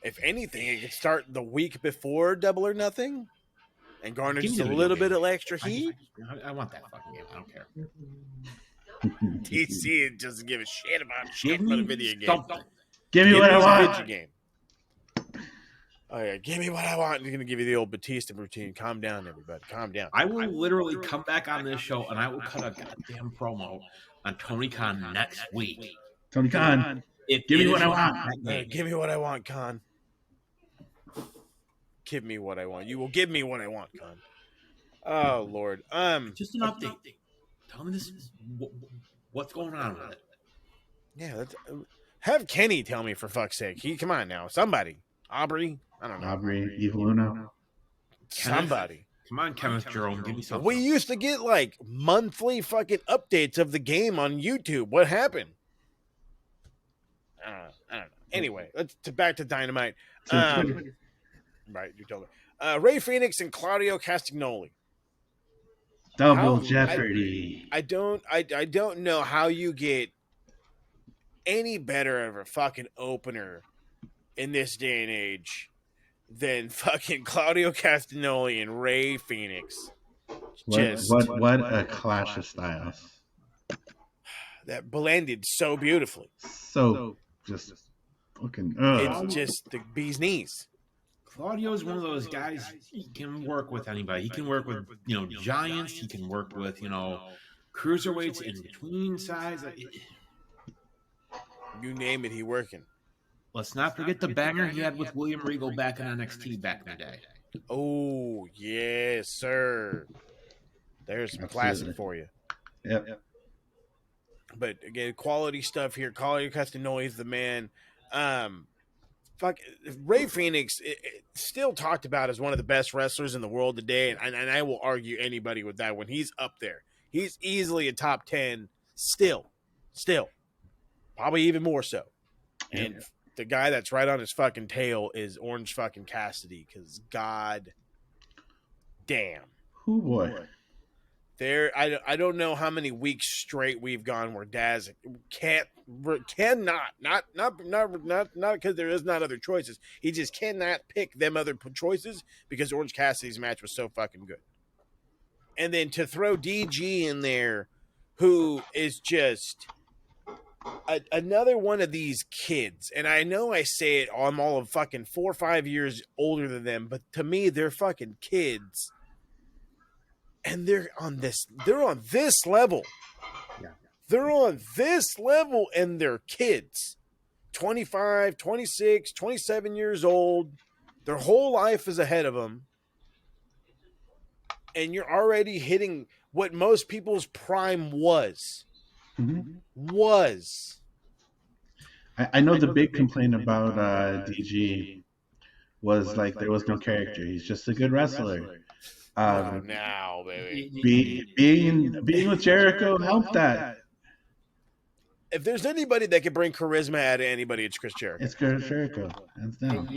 if anything, it could start the week before Double or Nothing, and garner Give just me a the little video bit game. of extra heat. I want that fucking game. I don't care. DC doesn't give a shit about Give shit for the me video game. something. Give me what I It's a want. video game. Oh yeah, give me what I want. I'm gonna give you the old Batista routine. Calm down, everybody. Calm down. I will literally come back on this show and I will cut a goddamn promo on Tony Khan next week. Tony Khan, If give me it what is I want. that game. Give me what I want, Khan. Give me what I want. You will give me what I want, Khan. Oh Lord. Just an update. Tell me this. What's going on with it? Yeah. Have Kenny tell me for fuck's sake. Come on now. Somebody. Aubrey. I don't know. Aubrey, Evil Uno. Somebody. Come on, Kenneth Jerome, give me something. We used to get like monthly fucking updates of the game on YouTube. What happened? I don't know. Anyway, let's back to Dynamite. Right, you told me. Ray Phoenix and Claudio Castagnoli. Double Jeopardy. I don't know how you get any better of a fucking opener in this day and age than fucking Claudio Castagnoli and Ray Phoenix. What a clash of styles. That blended so beautifully. So just fucking. It's just the bee's knees. Claudio is one of those guys. He can work with anybody. He can work with giants. He can work with cruiserweights in between size. You name it, he working. Let's not forget the banger he had with William Regal back in NXT back in the day. Oh yes, sir. There's some classic for you. Yep. But again, quality stuff here. Claudio Castagnoli is the man. Ray Phoenix still talked about as one of the best wrestlers in the world today, and I will argue anybody with that when he's up there. He's easily a top 10 still, probably even more so. And the guy that's right on his fucking tail is Orange fucking Cassidy, because god damn. Oh boy. I don't know how many weeks straight we've gone where Daz cannot because there is not other choices. He just cannot pick them other choices because Orange Cassidy's match was so fucking good. And then to throw DG in there, who is just another one of these kids. And I know I say it, I'm all of fucking 4 or 5 years older than them, but to me, they're fucking kids. And they're on this level. Yeah. They're on this level and they're kids. 25, 26, 27 years old. Their whole life is ahead of them. And you're already hitting what most people's prime was. I know the big complaint about DG was like there was no character. He's just a good wrestler. Now, baby. Being with Jericho helped that. If there's anybody that can bring charisma out of anybody, it's Chris Jericho. It's Chris Jericho, hands down.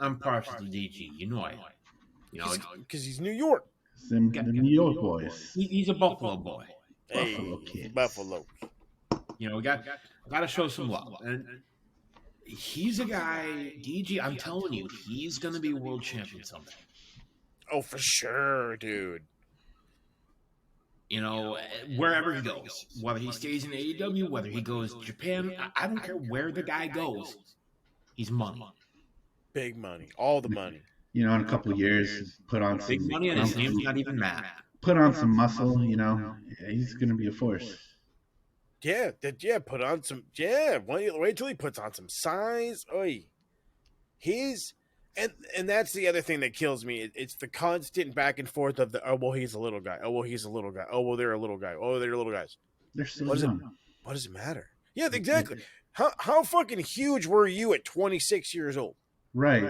I'm partial to DG. I am. Because he's New York. The New York boys. He's a Buffalo boy. Buffalo kids. Buffalo. We got to show some love. And he's a guy, DG. I'm telling you, he's going to be world champion someday. Oh, for sure, dude. Wherever he goes, whether he stays in AEW, whether he goes to Japan, I don't care where the guy goes. He's money. Big money. All the money. In a couple of years, put on some big money, and his name's not even Matt. Put on some muscle, he's going to be a force. Yeah, put on some. Yeah, wait till he puts on some size. Oy. And that's the other thing that kills me. It's the constant back and forth of he's a little guy. Oh, well, he's a little guy. Oh, well, they're a little guy. Oh, they're little guys. They're still what does it matter? Yeah, exactly. How fucking huge were you at 26 years old? Right.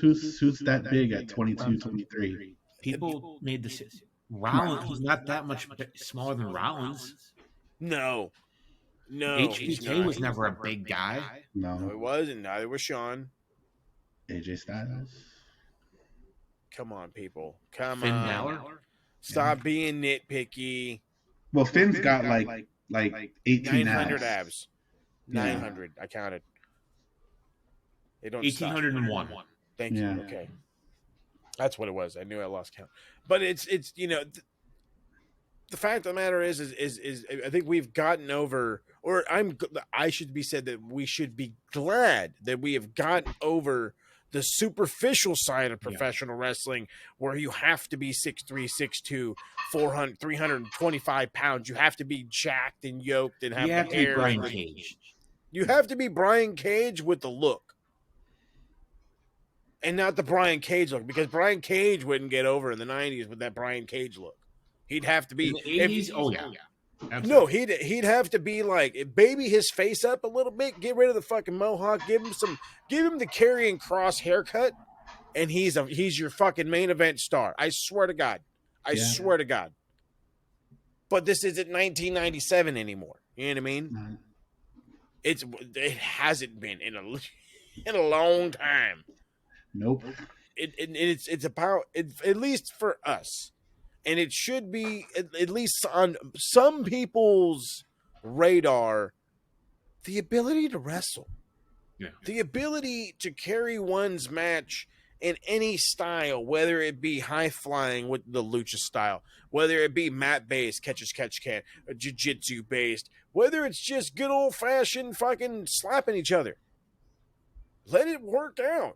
Who's that big at 22, 23? People made the Rollins. He's not that much smaller than Rollins. No. HBK was never a big guy. No, it wasn't. Neither was Sean. AJ Styles. Come on, people. Come Finn on. Balor? Stop being nitpicky. Well, Finn's got like 18 900 abs. 900. I counted. They don't 1,801. Stop. Thank you. Okay. That's what it was. I knew I lost count. But it's the fact of the matter is I think we've gotten over, or I should be said that we should be glad that we have gotten over the superficial side of professional wrestling, where you have to be 6'3", 6'2", 400, 325 pounds. You have to be jacked and yoked and have You have the to be hair. Brian Cage. You have to be Brian Cage with the look. And not the Brian Cage look, because Brian Cage wouldn't get over in the 90s with that Brian Cage look. He'd have to be In the 80s, oh yeah. Absolutely. No, he'd have to be like, baby his face up a little bit, get rid of the fucking mohawk, give him the Karrion Kross haircut, and he's your fucking main event star. I swear to God. I swear to God. But this isn't 1997 anymore. You know what I mean? It hasn't been in a long time. Nope. It's about at least for us, and it should be at least on some people's radar, the ability to wrestle, the ability to carry one's match in any style, whether it be high flying with the lucha style, whether it be mat based, catch as catch can, jiu-jitsu based, whether it's just good old fashioned fucking slapping each other. Let it work out.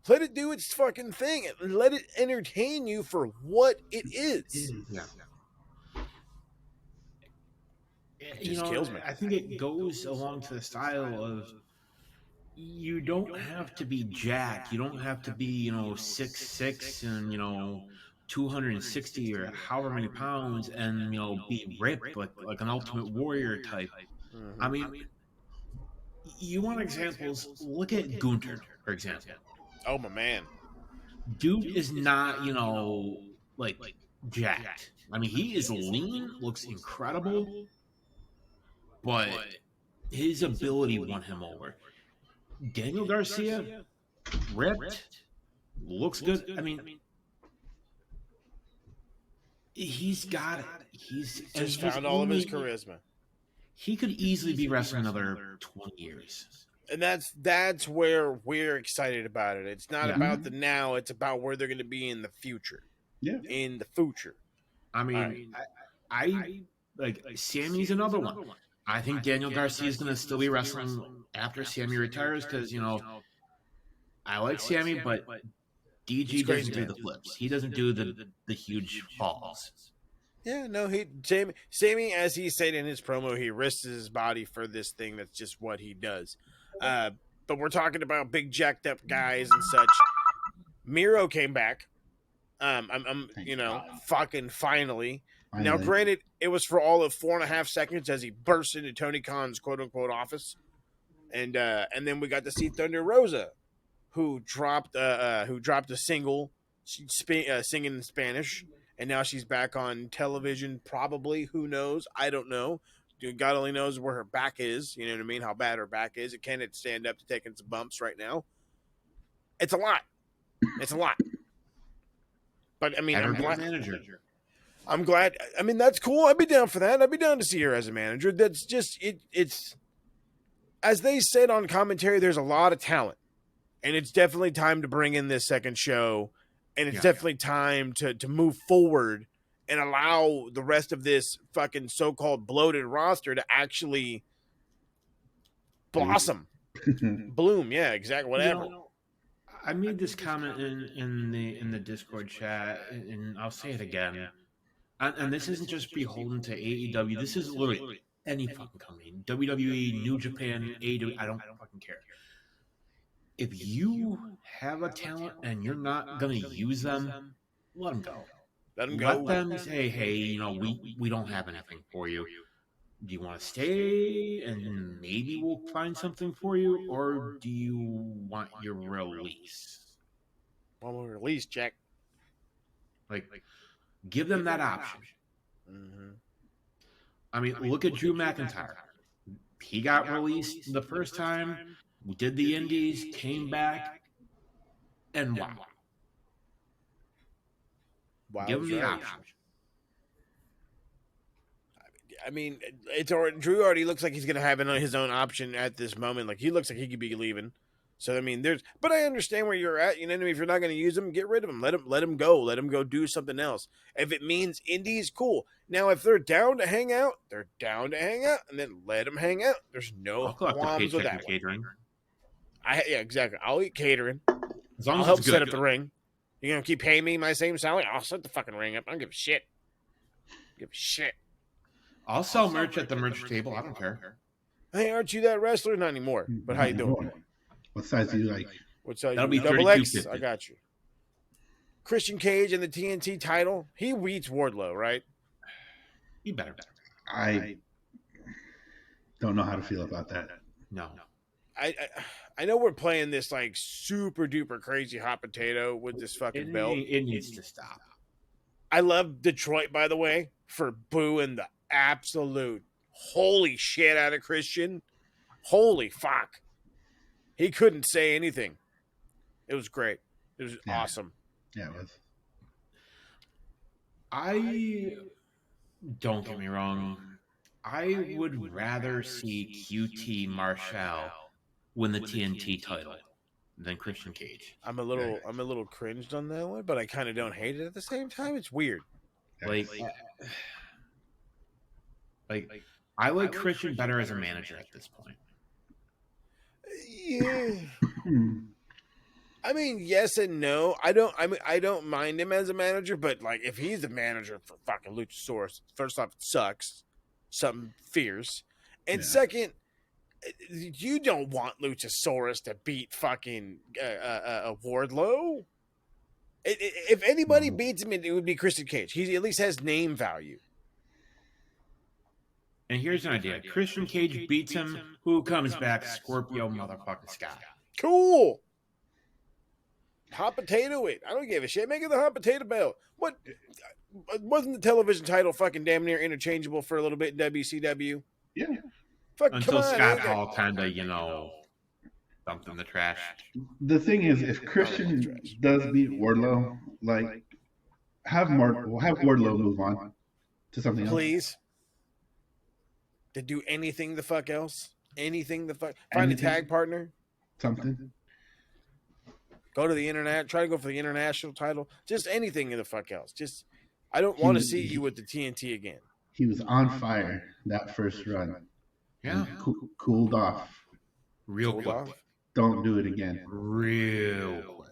Let it do its fucking thing, and let it entertain you for what it is. Yeah. It just kills me. I think it goes along to the style of, you don't have to be jacked. You don't have to be, 6'6" and 260 or however many pounds, and be ripped like an Ultimate Warrior type. Mm-hmm. I mean, you want examples? Look at Gunther, for example. Oh my man, dude is not like jacked. I mean, he is lean, looks incredible, but his ability won him over. Daniel Garcia, ripped, looks good. I mean, he's got it. He's just found all of his charisma. He could easily be wrestling another 20 years. And that's where we're excited about it. It's not about the now; it's about where they're going to be in the future. Yeah, in the future. I mean, I like Sammy's another one. I think Daniel Garcia is going to still be wrestling after Sammy retires, because I like Sammy, but DG doesn't do the flips. He doesn't do the huge falls. Yeah, no, Sammy, as he said in his promo, he risks his body for this thing. That's just what he does. But we're talking about big jacked up guys and such. Miro came back. Fucking finally. Now, granted, it was for all of 4.5 seconds as he burst into Tony Khan's quote unquote office, and then we got to see Thunder Rosa, who dropped a single, singing in Spanish, and now she's back on television. Probably, who knows? I don't know. God only knows where her back is. You know what I mean? How bad her back is. It can't stand up to taking some bumps right now. It's a lot. It's a lot. But I mean, I'm glad. I'm glad. I mean, that's cool. I'd be down for that. I'd be down to see her as a manager. That's just it. It's, as they said on commentary, there's a lot of talent, and it's definitely time to bring in this second show, and it's definitely time to move forward and allow the rest of this fucking so-called bloated roster to actually blossom, bloom. Yeah, exactly. Whatever. I made this comment in the Discord chat, and I'll say it again. And this isn't just beholden to AEW. This is literally any fucking company. WWE, New Japan, AEW. I don't fucking care. If you have a talent and you're not gonna use them, let them go. Let them go. Let them say, hey, we don't have anything for you. Do you want to stay and maybe we'll find something for you, or do you want your release? Want my release, Jack? Like, give them that option. Mm-hmm. I mean, look at Drew McIntyre. He got released the first time. We did the indies, came back, and wow. Give him the option. I mean, Drew already looks like he's going to have his own option at this moment. Like, he looks like he could be leaving. So I mean, but I understand where you're at. You know what I mean? If you're not going to use them, get rid of them. Let them go. Let them go do something else. If it means indies, cool. Now, if they're down to hang out, they're down to hang out, and then let them hang out. There's no I'll collect the qualms with paycheck that and one. catering. Yeah, exactly. I'll eat catering. As long I'll as help it's good. set up the ring. You're gonna keep paying me my same salary? I'll set the fucking ring up. I don't give a shit. Give a shit. I'll sell merch at the merch table. I don't care. Hey, aren't you that wrestler? Not anymore. But how you doing? What size do you like? What size? That'll be Double X. 32.50. I got you. Christian Cage and the TNT title. He beats Wardlow, right? You better. I don't know how to feel about that. No. I know we're playing this like super duper crazy hot potato with this fucking belt. It needs to stop. I love Detroit, by the way, for booing the absolute holy shit out of Christian. Holy fuck. He couldn't say anything. It was great. It was awesome. Yeah, it was. Don't get me wrong. I would rather see QT Marshall win the TNT title than Christian Cage. I'm a little cringed on that one, but I kind of don't hate it at the same time. It's weird. Like I like Christian better as a manager at this point. Yeah. I mean, yes and no. I don't mind him as a manager, but like if he's the manager for fucking Luchasaurus, first off, it sucks. Something fierce. And second, you don't want Luchasaurus to beat fucking Wardlow. If anybody beats him, it would be Christian Cage. He at least has name value. And here's an idea. Christian Cage beats him. Who comes back? Scorpio motherfucking Sky. Cool. Hot potato it. I don't give a shit. Make it the hot potato belt. What? Wasn't the television title fucking damn near interchangeable for a little bit in WCW? Yeah. Fuck, Until come on, Scott ain't Hall kind of, dumped in the trash. The thing is, if Christian does beat Wardlow, like, have Wardlow move on to something else. Please. To do anything the fuck else? Anything the fuck? Find a tag partner? Something. Go to the internet. Try to go for the international title. Just anything the fuck else. Just, I don't want to see you with the TNT again. He was on fire that first run. Yeah. Cooled off. Real quick. Don't do it again. Real quick.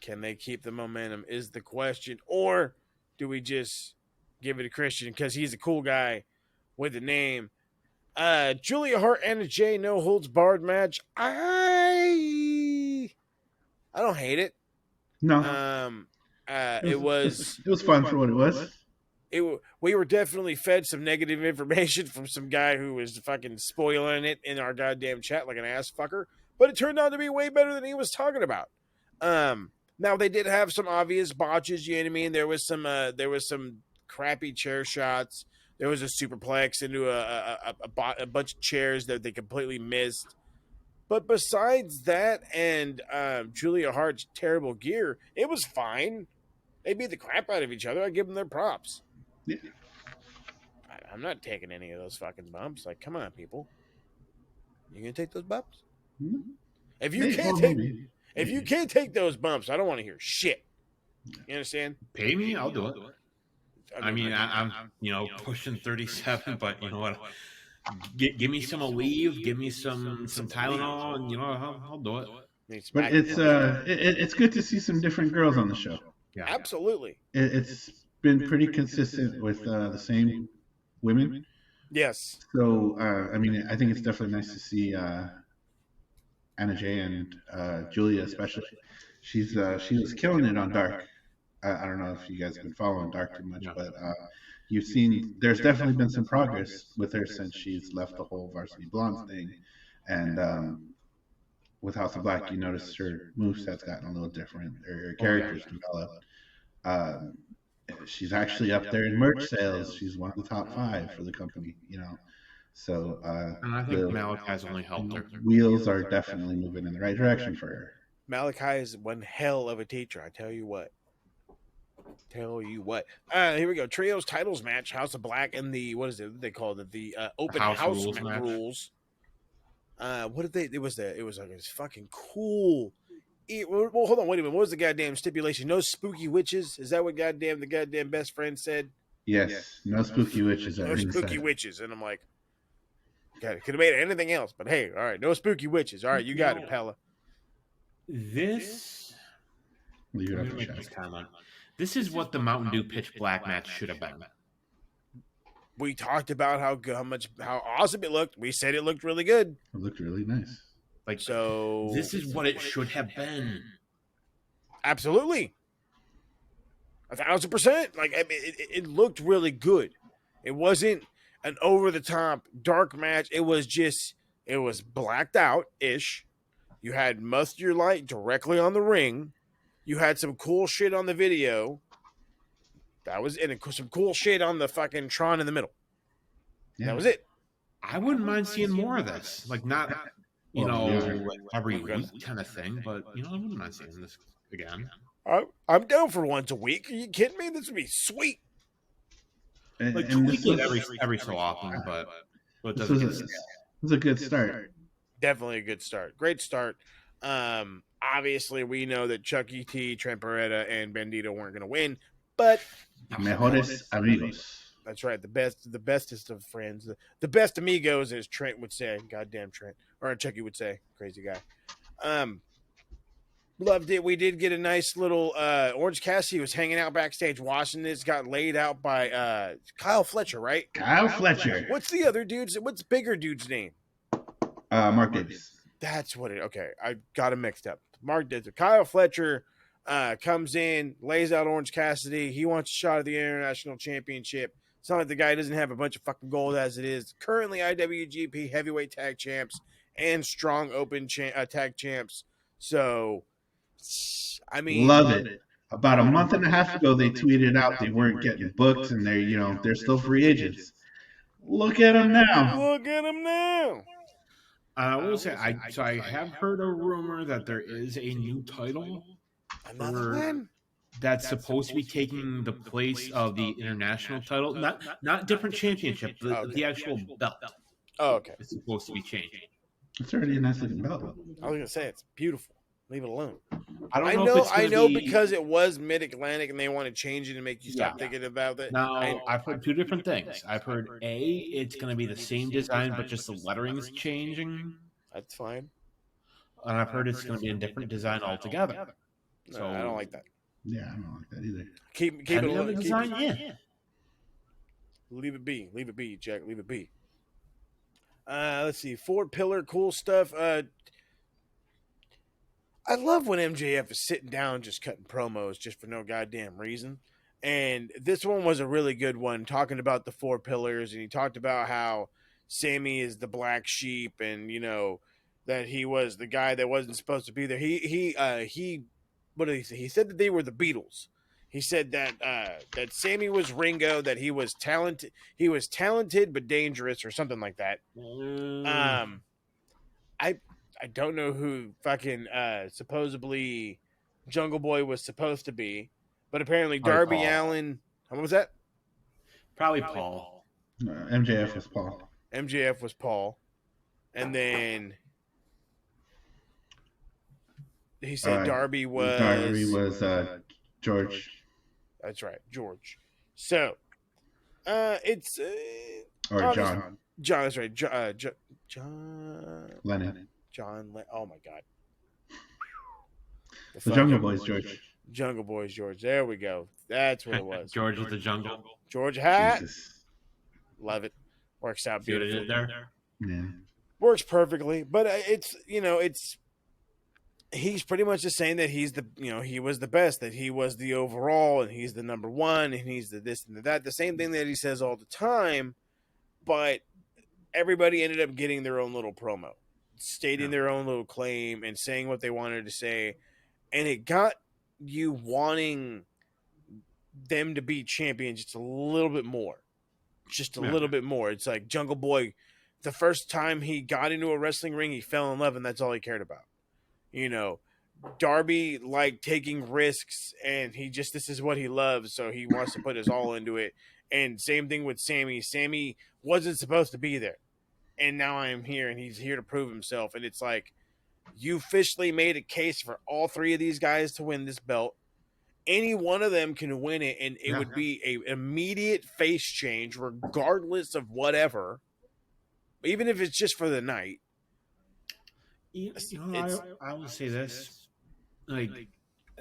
Can they keep the momentum is the question. Or do we just give it to Christian because he's a cool guy with the name? Julia Hart and a J no holds barred match. I don't hate it. No. It was fun for what it was. We were definitely fed some negative information from some guy who was fucking spoiling it in our goddamn chat like an ass fucker. But it turned out to be way better than he was talking about. Now they did have some obvious botches. You know what I mean? There was some crappy chair shots. There was a superplex into a bunch of chairs that they completely missed. But besides that and Julia Hart's terrible gear, it was fine. They beat the crap out of each other. I give them their props. Yeah. I'm not taking any of those fucking bumps. Like, come on, people. You gonna take those bumps? No. If you can't take those bumps, I don't want to hear shit. You understand? Pay me, I'll do it. I mean, I'm pushing 37, but you know what? Give me some Aleve, give me some Tylenol, and I'll do it. But it's good to see some different girls on the show. Yeah, absolutely. It's been pretty consistent with the same women. Yes. So I mean, I think it's definitely nice to see Anna Jay and Julia, especially. She was killing it on Dark. I don't know if you guys have been following Dark too much, but you've seen there's definitely been some progress with her since she's left the whole Varsity Blondes thing, and with House of Black, you notice her moveset's gotten a little different. Her character's developed. She's actually up there in merch sales. She's one of the top 5 for the company, So and I think Malachi's only helped her. Wheels are definitely moving in the right direction for her. Malachi is one hell of a teacher, I tell you what. Here we go. Trios titles match. House of Black and the, what is it? They called it the open house rules. What did they? It was like this fucking cool. Well, hold on, wait a minute. What was the goddamn stipulation? No spooky witches. Is that what the goddamn best friend said? Yes, no spooky witches at No spooky ringside. witches, and I'm like, God, could have made it anything else, but hey, all right, no spooky witches. All right, you got it, Pella. This. Leave it I'm up gonna to make Chuck. this comment. This is what the Mountain Dew Pitch Black match should have been. We talked about how awesome it looked. We said it looked really good. It looked really nice. Like, So this is what it should have been. absolutely, 1,000%. Like, I mean, it looked really good. It wasn't an over the top dark match. It was blacked out ish. You had mustard light directly on the ring. You had some cool shit on the video. That was and some cool shit on the fucking Tron in the middle. Yeah. That was it. I wouldn't mind seeing more of this. Like, not, you Well, know, yeah. like every week kind of thing, but, you know, I wouldn't mind seeing this again. I'm down for once a week. Are you kidding me? This would be sweet. Like, And tweak this it every so often, but it this doesn't was get a good start. Definitely a good start. Great start. Obviously, we know that Chucky T, Trent Beretta, and Bandito weren't going to win, but Mejores amigos. that's right. The bestest of friends, the best amigos, as Trent would say. Goddamn Trent, or Chucky would say. Crazy guy. Loved it. We did get a nice little Orange Cassidy was hanging out backstage watching this. Got laid out by Kyle Fletcher, right? Kyle Fletcher. What's the other dude's? What's bigger dude's name? Mark Davis. That's what it. Okay, I got him mixed up. Mark did it. Kyle Fletcher comes in, lays out Orange Cassidy. He wants a shot at the International Championship. It's not like the guy doesn't have a bunch of fucking gold as it is. Currently IWGP Heavyweight Tag Champs and Strong Open Tag Champs. So, I mean, Love it. About a month and a half ago, they tweeted out they weren't getting booked, and they're still free agents. Look at them now. Look at him now. I will say, I have heard a rumor that there is a new title Another one. that's supposed to be taking the place of the international title. Not different championship, the actual belt Oh, okay. is supposed to be changing. It's already a nice looking belt. I was gonna say it's beautiful. Leave it alone. I don't I know. know, if it's I gonna know be, because it was Mid Atlantic and they want to change it and make you stop Yeah. thinking about it. Now, I've heard two different things. I've heard it's going to be the same design, but just the lettering's changing, That's fine. and I've heard it's going to be a different design altogether. No, So I don't like that. Yeah, I don't like that either. Keep it Any other alone. design, yeah. Leave it be. Leave it be, Jack. Leave it be. Let's see. 4-pillar, cool stuff. I love when MJF is sitting down just cutting promos just for no goddamn reason. And this one was a really good one, talking about the 4 pillars, and he talked about how Sammy is the black sheep, and that he was the guy that wasn't supposed to be there. He what did he say? He said that they were the Beatles. He said that that Sammy was Ringo, that he was talented but dangerous, or something like that. I don't know who fucking supposedly Jungle Boy was supposed to be, but apparently Darby Paul. Allin. What was that? Probably Paul. MJF was Paul. MJF was Paul, and then he said Darby was George That's right, George. So, it's or obviously- John John. That's right, John. Lennon. Oh my God. The Jungle Boy's George. Jungle Boys George. There we go. That's what it was. George of the Jungle. George Hat. Jesus. Love it. Works out See what I beautifully. did there? Yeah. Works perfectly. But he's pretty much just saying that he's he was the best, that he was the overall, and he's the number one, and he's the this and the that. The same thing that he says all the time, but everybody ended up getting their own little promo, stating their own little claim and saying what they wanted to say. And it got you wanting them to be champions just a little bit more. Just a little bit more. It's like Jungle Boy, the first time he got into a wrestling ring, he fell in love, and that's all he cared about. Darby liked taking risks, and this is what he loves, so he wants to put his all into it. And same thing with Sammy. Sammy wasn't supposed to be there. and now I'm here, and he's here to prove himself. And it's like, you officially made a case for all three of these guys to win this belt. Any one of them can win it, and it would be an immediate face change, regardless of whatever, even if it's just for the night. I will say this, like,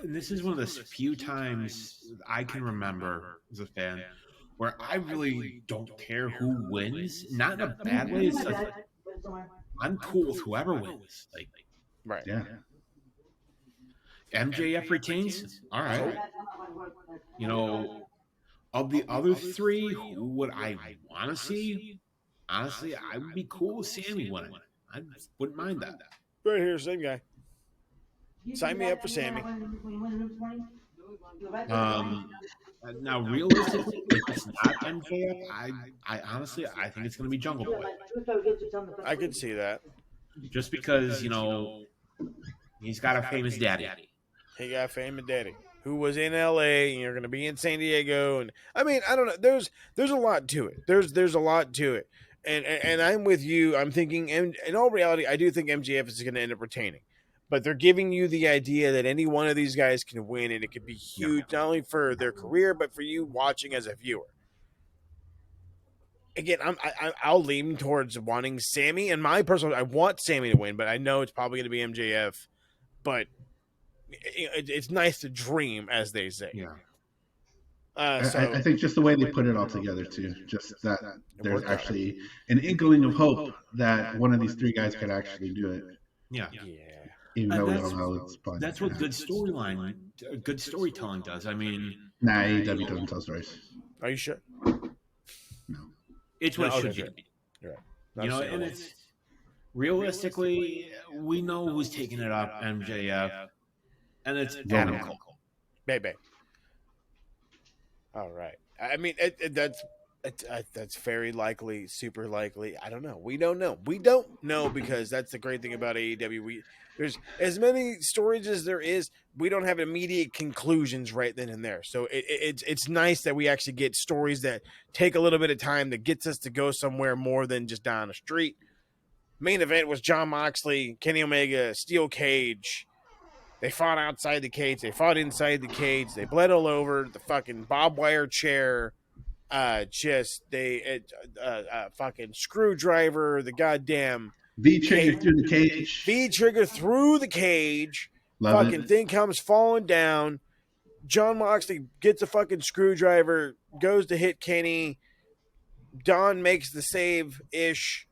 this is one of the few times I can remember as a fan where I really don't care who wins. Not in a bad way. It's like, I'm cool with whoever wins. Like, right? Yeah. MJF retains. All right. You know, of the other three, who would I want to see? Honestly, I would be cool with Sammy winning. I wouldn't mind that. Right here, same guy. Sign me up for Sammy. Now, realistically, if it's not MJF, I honestly, I think it's going to be Jungle Boy. I could see that. Just because, you know, he's got a famous daddy. He got famous daddy who was in LA, and you're going to be in San Diego. And I mean, I don't know. There's a lot to it. There's a lot to it. And I'm with you. I'm thinking, in all reality, I do think MJF is going to end up retaining. But they're giving you the idea that any one of these guys can win, and it could be huge, not only for their career, but for you watching as a viewer. Again, I'll lean towards wanting Sammy, and my personal, I want Sammy to win, but I know it's probably going to be MJF. But it's nice to dream, as they say. Yeah. I think just the way they put it all together, too, just that there's actually an inkling of hope that one of these three guys could actually do it. Yeah. Even though we don't know it's probably that's what good storytelling does. I mean, nah, AEW doesn't tell stories. Are you sure? No. It's what it should okay. be. Right. You know, and it's realistically, we know who's taking it up, MJF, and it's Adam Cole. Baby. All right. I mean, that's very likely, super likely. I don't know. We don't know. We don't know, because that's the great thing about AEW. There's as many stories as there is. We don't have immediate conclusions right then and there. So it's nice that we actually get stories that take a little bit of time, that gets us to go somewhere more than just down the street. Main event was Jon Moxley, Kenny Omega, steel cage. They fought outside the cage. They fought inside the cage. They bled all over the fucking barbed wire chair. Fucking screwdriver, the goddamn V-trigger through the cage. V-trigger through the cage. Love fucking it. thing comes falling down. Jon Moxley gets a fucking screwdriver, goes to hit Kenny. Don makes the save-ish.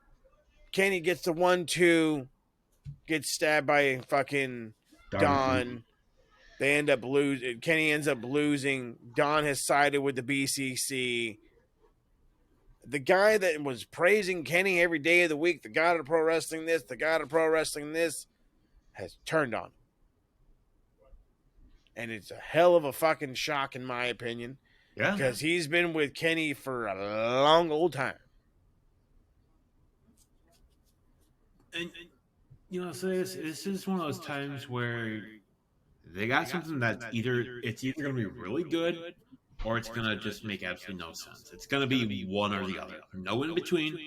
Kenny gets the 1-2, gets stabbed by fucking Don. They end up losing. Kenny ends up losing. Don has sided with the BCC. The guy that was praising Kenny every day of the week, the god of pro wrestling this, the god of pro wrestling this, has turned on him. And it's a hell of a fucking shock, in my opinion. Yeah. Because he's been with Kenny for a long old time. And you know, so this is one of those times where they got something that's either going to be really good, or it's going to just make absolutely no sense. It's going to be one or the other. No in between,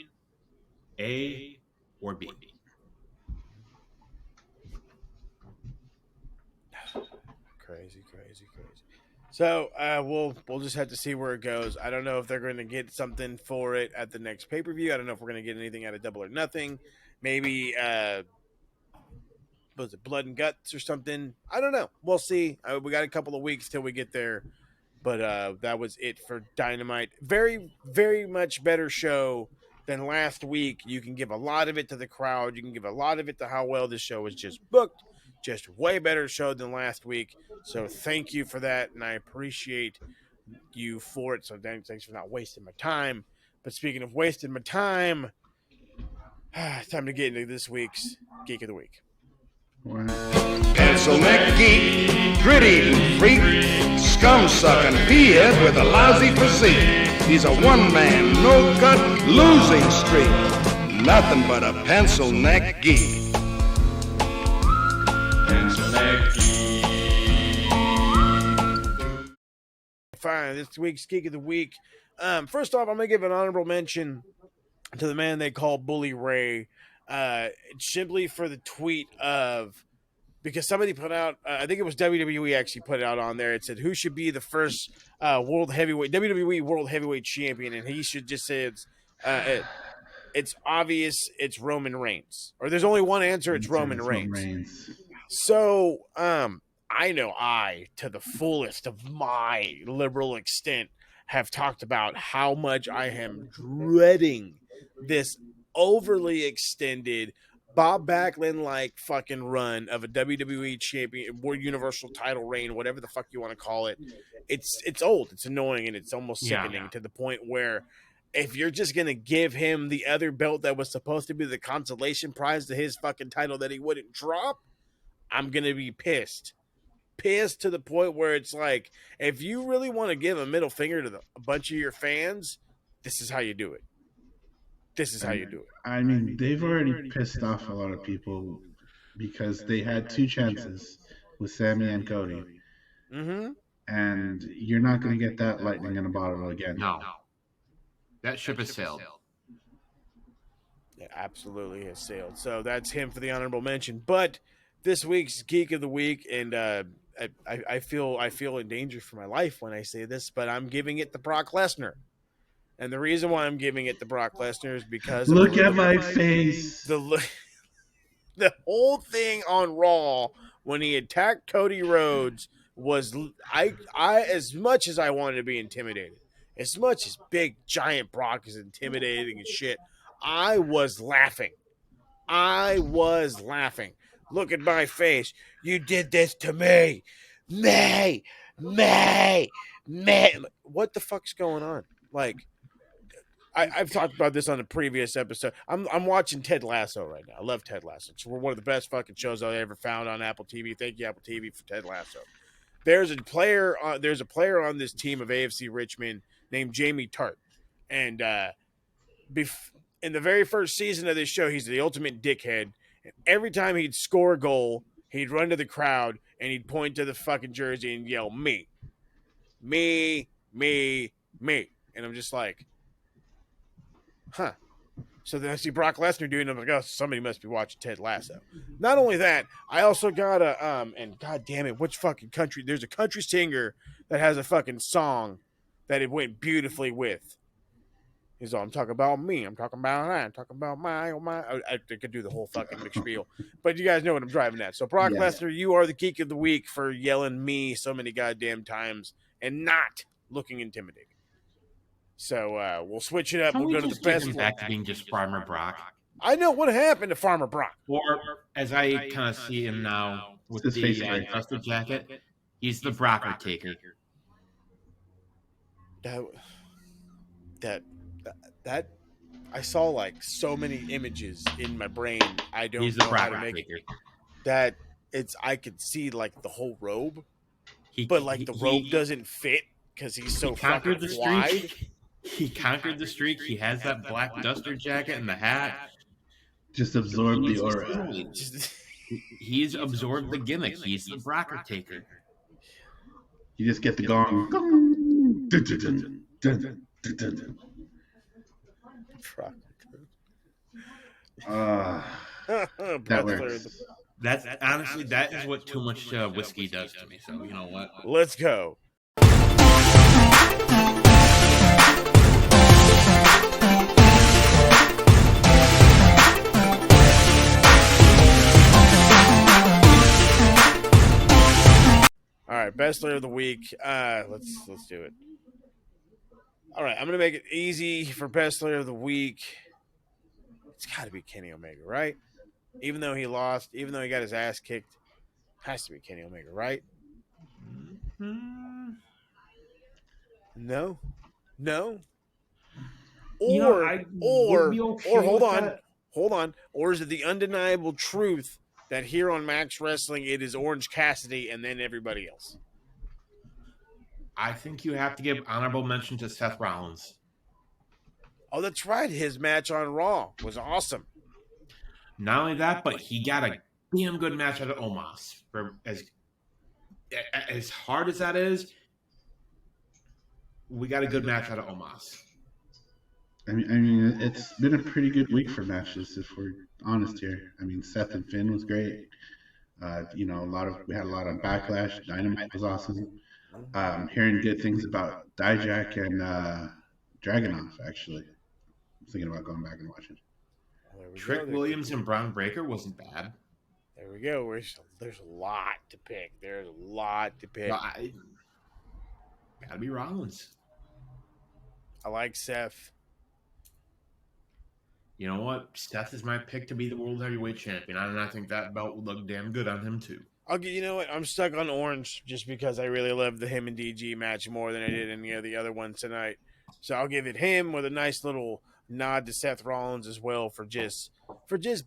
A or B. Crazy. So we'll just have to see where it goes. I don't know if they're going to get something for it at the next pay-per-view. I don't know if we're going to get anything out of Double or Nothing. Maybe was it Blood and Guts or something? I don't know. We'll see. We got a couple of weeks till we get there. But that was it for Dynamite. Very, very much better show than last week. You can give a lot of it to the crowd. You can give a lot of it to how well this show was just booked. Just way better show than last week. So thank you for that, and I appreciate you for it. So thanks for not wasting my time. But speaking of wasting my time, it's time to get into this week's Geek of the Week. Pencil neck geek, grit-eating freak, scum-sucking peahead with a lousy physique. He's a one-man, no-cut, losing streak. Nothing but a pencil neck geek. Pencil neck geek. Fine, this week's Geek of the Week. First off, I'm going to give an honorable mention to the man they call Bully Ray, simply for the tweet of, because somebody put out, I think it was WWE actually put it out on there. It said, who should be the first WWE World Heavyweight Champion? And he should just say it's obvious it's Roman Reigns. Or there's only one answer, it's Roman Reigns. So, I know to the fullest of my liberal extent, have talked about how much I am dreading this overly extended Bob Backlund like fucking run of a WWE champion, World Universal title reign, whatever the fuck you want to call it. It's old, it's annoying, and it's almost sickening to the point where if you're just gonna give him the other belt that was supposed to be the consolation prize to his fucking title that he wouldn't drop, I'm gonna be pissed to the point where it's like, if you really want to give a middle finger to a bunch of your fans, this is how you do it. I mean, they've already pissed off a lot of people because they had 2 chances with Sammy and Cody. Mm-hmm. And you're not going to get that lightning in a bottle again. No. That ship has sailed. Yeah, absolutely has sailed. So that's him for the honorable mention. But this week's Geek of the Week, and I feel in danger for my life when I say this, but I'm giving it to Brock Lesnar. And the reason why I'm giving it to Brock Lesnar is because look at my face. The whole thing on Raw when he attacked Cody Rhodes was I as much as I wanted to be intimidated, as much as big giant Brock is intimidating and shit, I was laughing. Look at my face. You did this to me. May. What the fuck's going on? Like, I've talked about this on a previous episode. I'm watching Ted Lasso right now. I love Ted Lasso. It's one of the best fucking shows I ever found on Apple TV. Thank you, Apple TV, for Ted Lasso. There's a player on this team of AFC Richmond named Jamie Tart, and in the very first season of this show, he's the ultimate dickhead. And every time he'd score a goal, he'd run to the crowd and he'd point to the fucking jersey and yell, "Me, me, me, me," and I'm just like, huh. So then I see Brock Lesnar doing it. I'm like, oh, somebody must be watching Ted Lasso. Not only that, I also got and god damn it, which fucking country? There's a country singer that has a fucking song that it went beautifully with. He's all, I'm talking about me. I'm talking about that. I'm talking about my. I could do the whole fucking spiel. But you guys know what I'm driving at. So Brock Lesnar, you are the Geek of the Week for yelling me so many goddamn times and not looking intimidating. So we'll switch it up. We'll go to the best one. Back to being just Farmer Brock. I know what happened to Farmer Brock. Or, as I kind of see him now with the Duster jacket, he's the Brocker taker. That I saw like so many images in my brain. I don't He's the know how to Brocker make taker. that. I could see like the whole robe, but like the robe doesn't fit because he's so fucking wide. He conquered the streak. He has that black duster jacket and the hat. Just absorb the aura. He's absorbed the gimmick. He's the Brocker taker. You just get the gong. That works. That's honestly, that is what too much whiskey does to me. So you know what? Let's go. All right, best player of the week. Let's do it. All right, I'm gonna make it easy for best player of the week. It's got to be Kenny Omega, right? Even though he lost, even though he got his ass kicked, has to be Kenny Omega, right? No. Or hold on. Or is it the undeniable truth that here on Max Wrestling it is Orange Cassidy and then everybody else? I think you have to give honorable mention to Seth Rollins. Oh, that's right. His match on Raw was awesome. Not only that, but he got a damn good match out of Omos. For as hard as that is, we got a good match out of Omos. I mean, it's been a pretty good week for matches, if we're honest here. I mean, Seth and Finn was great. We had a lot of backlash. Dynamite was awesome. Hearing good things about Dijak and Dragunov. Actually, I'm thinking about going back and watching. Trick Williams and Braun Breaker wasn't bad. There we go. There's a lot to pick. There's a lot to pick. Gotta be Rollins. I like Seth. You know what? Seth is my pick to be the World Heavyweight Champion, and I think that belt would look damn good on him too. You know what? I'm stuck on Orange just because I really loved the him and DG match more than I did any of the other ones tonight. So I'll give it him with a nice little nod to Seth Rollins as well for just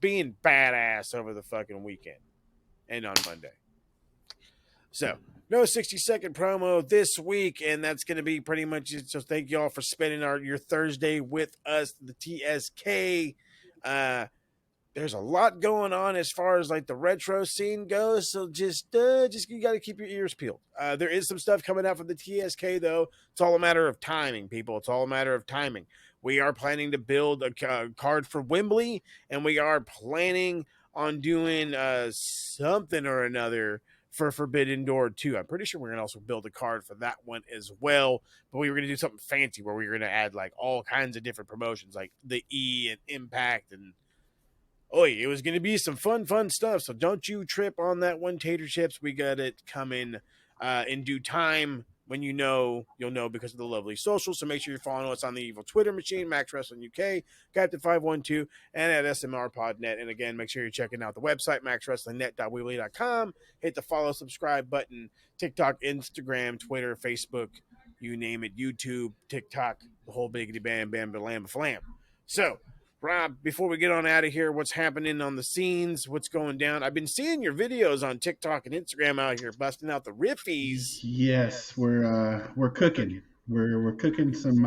being badass over the fucking weekend and on Monday. So no 60-second promo this week, and that's going to be pretty much it. So thank you all for spending your Thursday with us, the TSK. There's a lot going on as far as like the retro scene goes, so just you got to keep your ears peeled. There is some stuff coming out from the TSK though. It's all a matter of timing, people. It's all a matter of timing. We are planning to build a card for Wembley, and we are planning on doing something or another for Forbidden Door 2. I'm pretty sure we're going to also build a card for that one as well, but we were going to do something fancy where we were going to add like all kinds of different promotions like the E and Impact and it was going to be some fun stuff. So don't you trip on that one, Tater Chips. We got it coming in due time. When you'll know because of the lovely socials. So make sure you're following us on the evil Twitter machine, Max Wrestling UK, Captain 512, and at SMR Podnet. And again, make sure you're checking out the website, maxwrestlingnet.weebly.com. Hit the follow, subscribe button, TikTok, Instagram, Twitter, Facebook, you name it, YouTube, TikTok, the whole biggity bam, bam, balam, flam. So, Rob, before we get on out of here, what's happening on the scenes? What's going down? I've been seeing your videos on TikTok and Instagram out here busting out the riffies. Yes, we're cooking. We're cooking some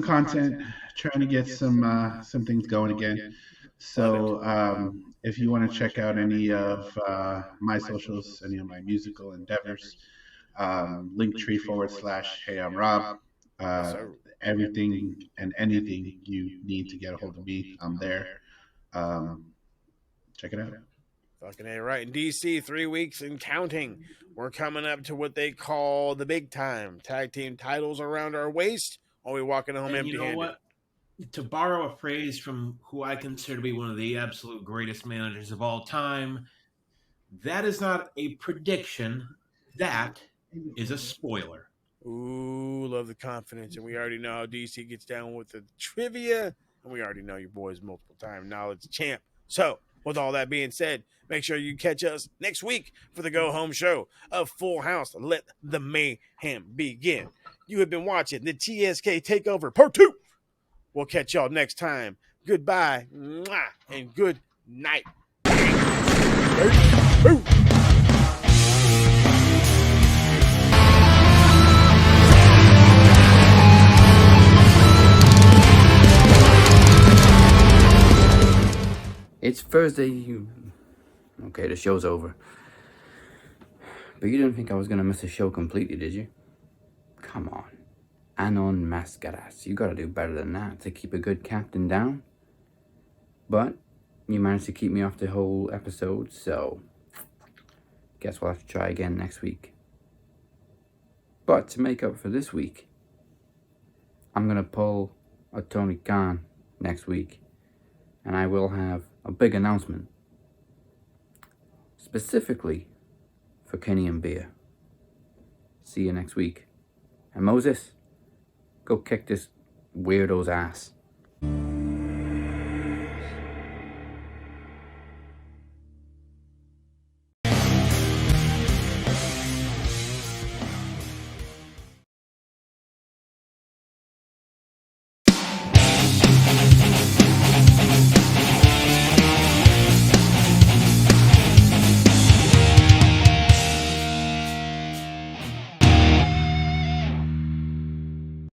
content, trying to get some things going again. So if you want to check out any of my socials, any of my musical endeavors, Linktree/Hey I'm Rob. Everything and anything you need to get a hold of me, I'm there. Check it out. Fucking A, right. In DC, 3 weeks and counting. We're coming up to what they call the big time. Tag team titles around our waist, or we walking home empty-handed. You know what? To borrow a phrase from who I consider to be one of the absolute greatest managers of all time, that is not a prediction. That is a spoiler. Ooh, love the confidence. And we already know how DC gets down with the trivia. And we already know your boy's multiple-time knowledge champ. So, with all that being said, make sure you catch us next week for the Go Home show of Full House. Let the mayhem begin. You have been watching the TSK Takeover Part 2. We'll catch y'all next time. Goodbye and good night. It's Thursday. Okay, the show's over. But you didn't think I was going to miss the show completely, did you? Come on. Anon Mascaras. You gotta do better than that to keep a good captain down. But you managed to keep me off the whole episode, so guess we'll have to try again next week. But to make up for this week, I'm gonna pull a Tony Khan next week. And I will have a big announcement. Specifically for Kenny and Beer. See you next week. And Moses, go kick this weirdo's ass.